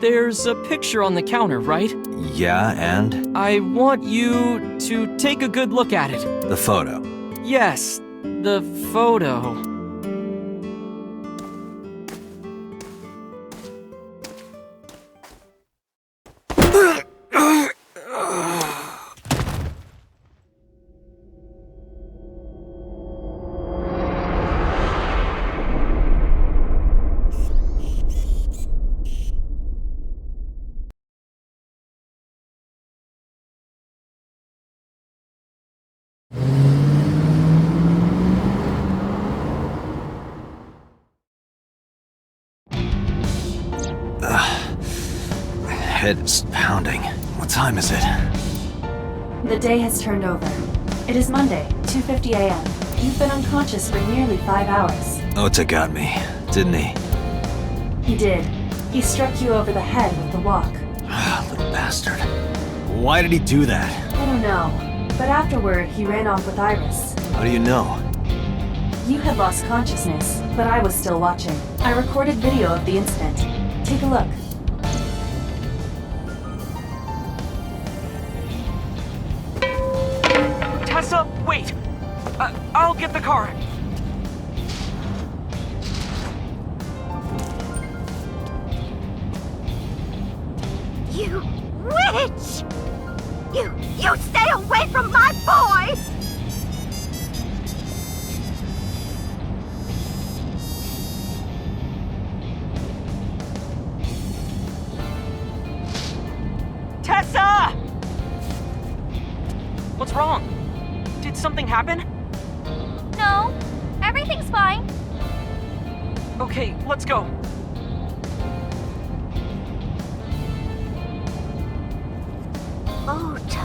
[SPEAKER 14] There's a picture on the counter, right?
[SPEAKER 2] Yeah, and?
[SPEAKER 14] I want you to take a good look at it.
[SPEAKER 2] The photo.
[SPEAKER 14] Yes, the photo.
[SPEAKER 2] Head is pounding. What time is it?
[SPEAKER 3] The day has turned over. It is Monday, 2:50 a.m. You've been unconscious for nearly 5 hours.
[SPEAKER 2] Ota got me, didn't he?
[SPEAKER 3] He did. He struck you over the head with the walk.
[SPEAKER 2] Little bastard. Why did he do that?
[SPEAKER 3] I don't know. But afterward, he ran off with Iris.
[SPEAKER 2] How do you know?
[SPEAKER 3] You had lost consciousness, but I was still watching. I recorded video of the incident. Take a look.
[SPEAKER 14] Tessa, wait! I'll get the car.
[SPEAKER 19] You witch! You stay away from my boy!
[SPEAKER 14] Tessa! What's wrong? Did something happen?
[SPEAKER 1] No, everything's fine.
[SPEAKER 14] Okay, let's go.
[SPEAKER 19] Ota.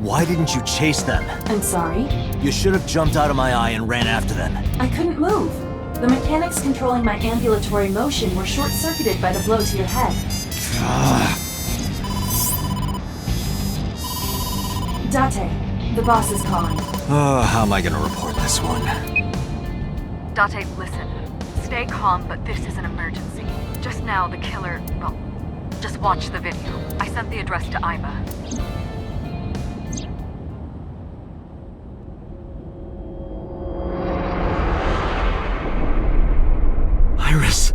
[SPEAKER 2] Why didn't you chase them?
[SPEAKER 3] I'm sorry?
[SPEAKER 2] You should have jumped out of my eye and ran after them.
[SPEAKER 3] I couldn't move. The mechanics controlling my ambulatory motion were short-circuited by the blow to your head. Date, the boss is calling.
[SPEAKER 2] How am I gonna report this one?
[SPEAKER 7] Date, listen. Stay calm, but this is an emergency. Just now, the killer... well, just watch the video. I sent the address to Iba.
[SPEAKER 2] Iris!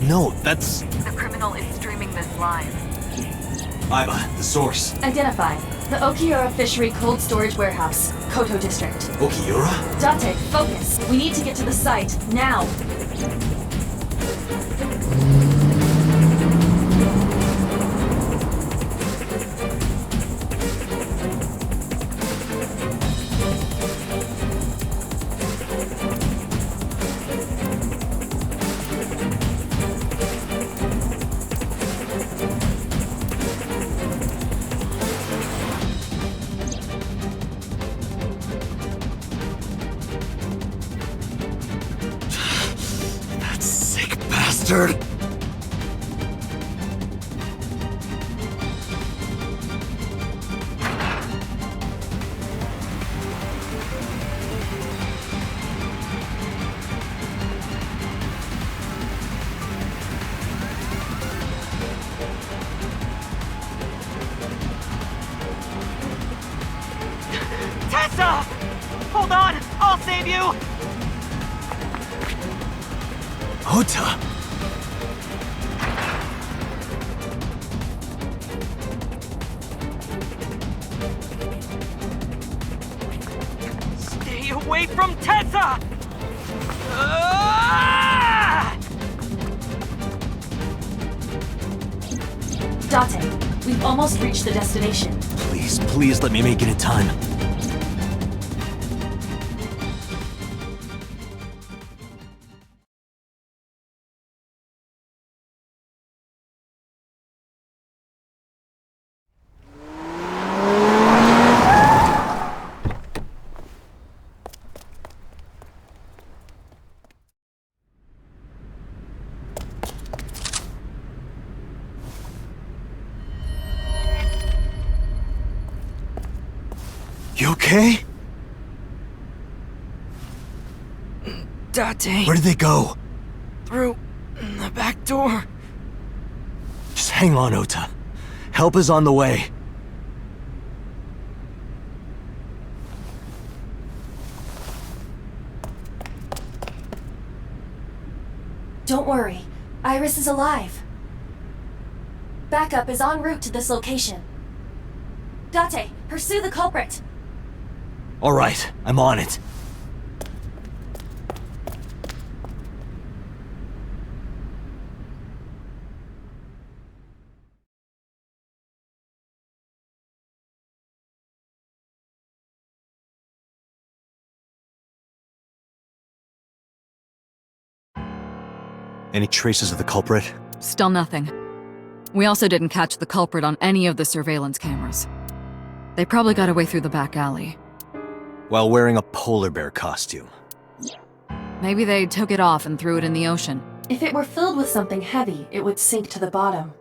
[SPEAKER 2] No, that's...
[SPEAKER 7] The criminal is streaming this live.
[SPEAKER 2] Iba, the source.
[SPEAKER 3] Identified. The Okiura Fishery Cold Storage Warehouse, Koto District.
[SPEAKER 2] Okiura?
[SPEAKER 3] Date, focus. We need to get to the site, now.
[SPEAKER 2] That sick bastard!
[SPEAKER 14] Tessa! Hold on! I'll save you!
[SPEAKER 2] Ota!
[SPEAKER 14] Stay away from Tessa!
[SPEAKER 3] Date, we've almost reached the destination.
[SPEAKER 2] Please, please let me make it in time. You okay?
[SPEAKER 14] Date.
[SPEAKER 2] Where did they go?
[SPEAKER 14] Through the back door.
[SPEAKER 2] Just hang on, Ota. Help is on the way.
[SPEAKER 3] Don't worry, Iris is alive. Backup is en route to this location. Date, pursue the culprit.
[SPEAKER 2] All right, I'm on it. Any traces of the culprit?
[SPEAKER 17] Still nothing. We also didn't catch the culprit on any of the surveillance cameras. They probably got away through the back alley.
[SPEAKER 2] While wearing a polar bear costume.
[SPEAKER 17] Maybe they took it off and threw it in the ocean.
[SPEAKER 3] If it were filled with something heavy, it would sink to the bottom.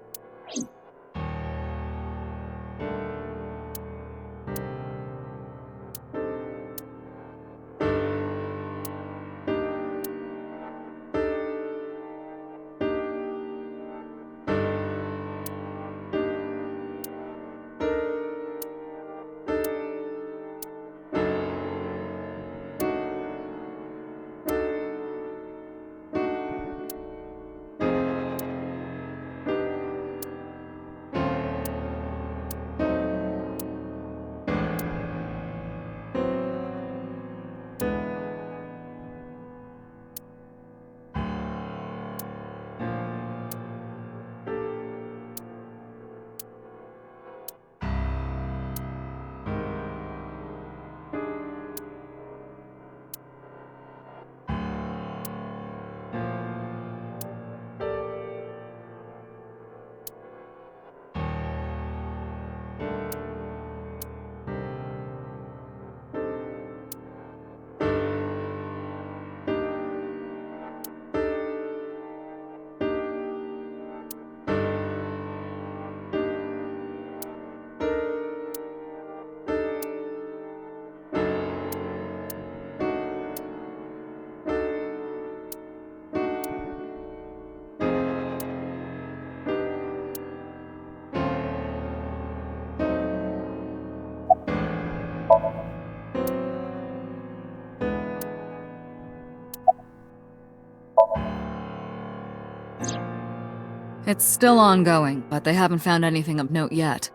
[SPEAKER 17] It's still ongoing, but they haven't found anything of note yet.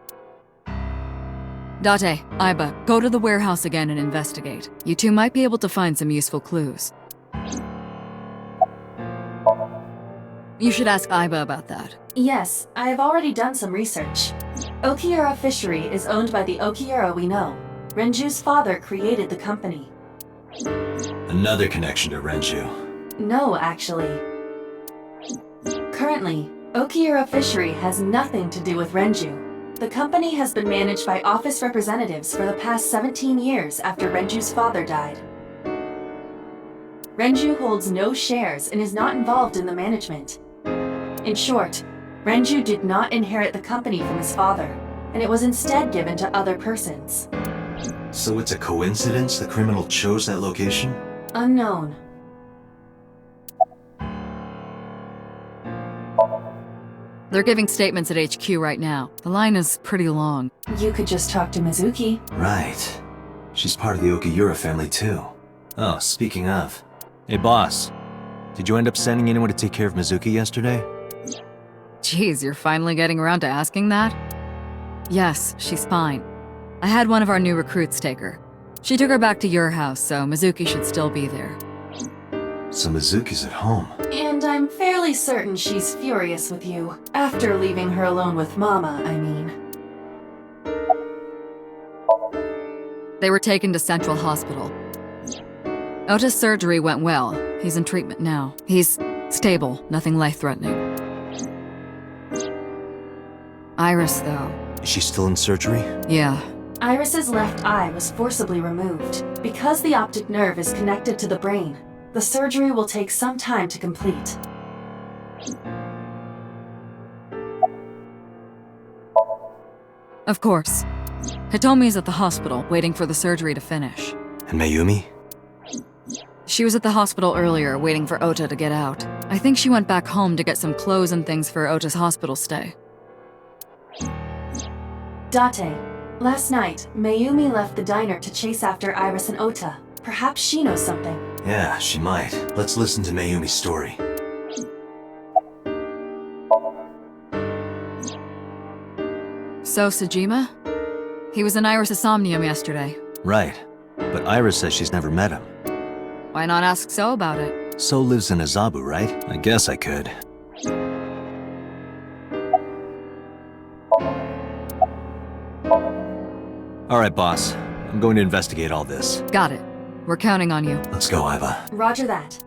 [SPEAKER 17] Date, Aiba, go to the warehouse again and investigate. You two might be able to find some useful clues. You should ask Aiba about that.
[SPEAKER 3] Yes, I have already done some research. Okiura Fishery is owned by the Okiura we know. Renju's father created the company.
[SPEAKER 2] Another connection to Renju.
[SPEAKER 3] No, actually. Currently, Okiura Fishery has nothing to do with Renju. The company has been managed by office representatives for the past 17 years after Renju's father died. Renju holds no shares and is not involved in the management. In short, Renju did not inherit the company from his father, and it was instead given to other persons.
[SPEAKER 2] So it's a coincidence the criminal chose that location?
[SPEAKER 3] Unknown.
[SPEAKER 17] They're giving statements at HQ right now. The line is pretty long.
[SPEAKER 3] You could just talk to Mizuki.
[SPEAKER 2] Right. She's part of the Okiura family too. Oh, speaking of. Hey boss, Did you end up sending anyone to take care of Mizuki yesterday?
[SPEAKER 17] Geez, you're finally getting around to asking that? Yes, she's fine. I had one of our new recruits take her. She took her back to your house, so Mizuki should still be there.
[SPEAKER 2] So Mizuki's at home.
[SPEAKER 3] And I'm fairly certain she's furious with you. After leaving her alone with Mama, I mean.
[SPEAKER 17] They were taken to Central Hospital. Ota's surgery went well. He's in treatment now. He's stable, nothing life-threatening. Iris, though.
[SPEAKER 2] Is she still in surgery?
[SPEAKER 17] Yeah.
[SPEAKER 3] Iris's left eye was forcibly removed. Because the optic nerve is connected to the brain, the surgery will take some time to complete.
[SPEAKER 17] Of course. Hitomi's at the hospital, waiting for the surgery to finish.
[SPEAKER 2] And Mayumi?
[SPEAKER 17] She was at the hospital earlier, waiting for Ota to get out. I think she went back home to get some clothes and things for Ota's hospital stay.
[SPEAKER 3] Date, last night, Mayumi left the diner to chase after Iris and Ota. Perhaps she knows something.
[SPEAKER 2] Yeah, she might. Let's listen to Mayumi's story.
[SPEAKER 17] So, Sejima? He was in Iris' Somnium yesterday.
[SPEAKER 2] Right. But Iris says she's never met him.
[SPEAKER 17] Why not ask So about it?
[SPEAKER 2] So lives in Azabu, right? I guess I could. Alright, boss. I'm going to investigate all this.
[SPEAKER 17] Got it. We're counting on you.
[SPEAKER 2] Let's go, Iva.
[SPEAKER 3] Roger that.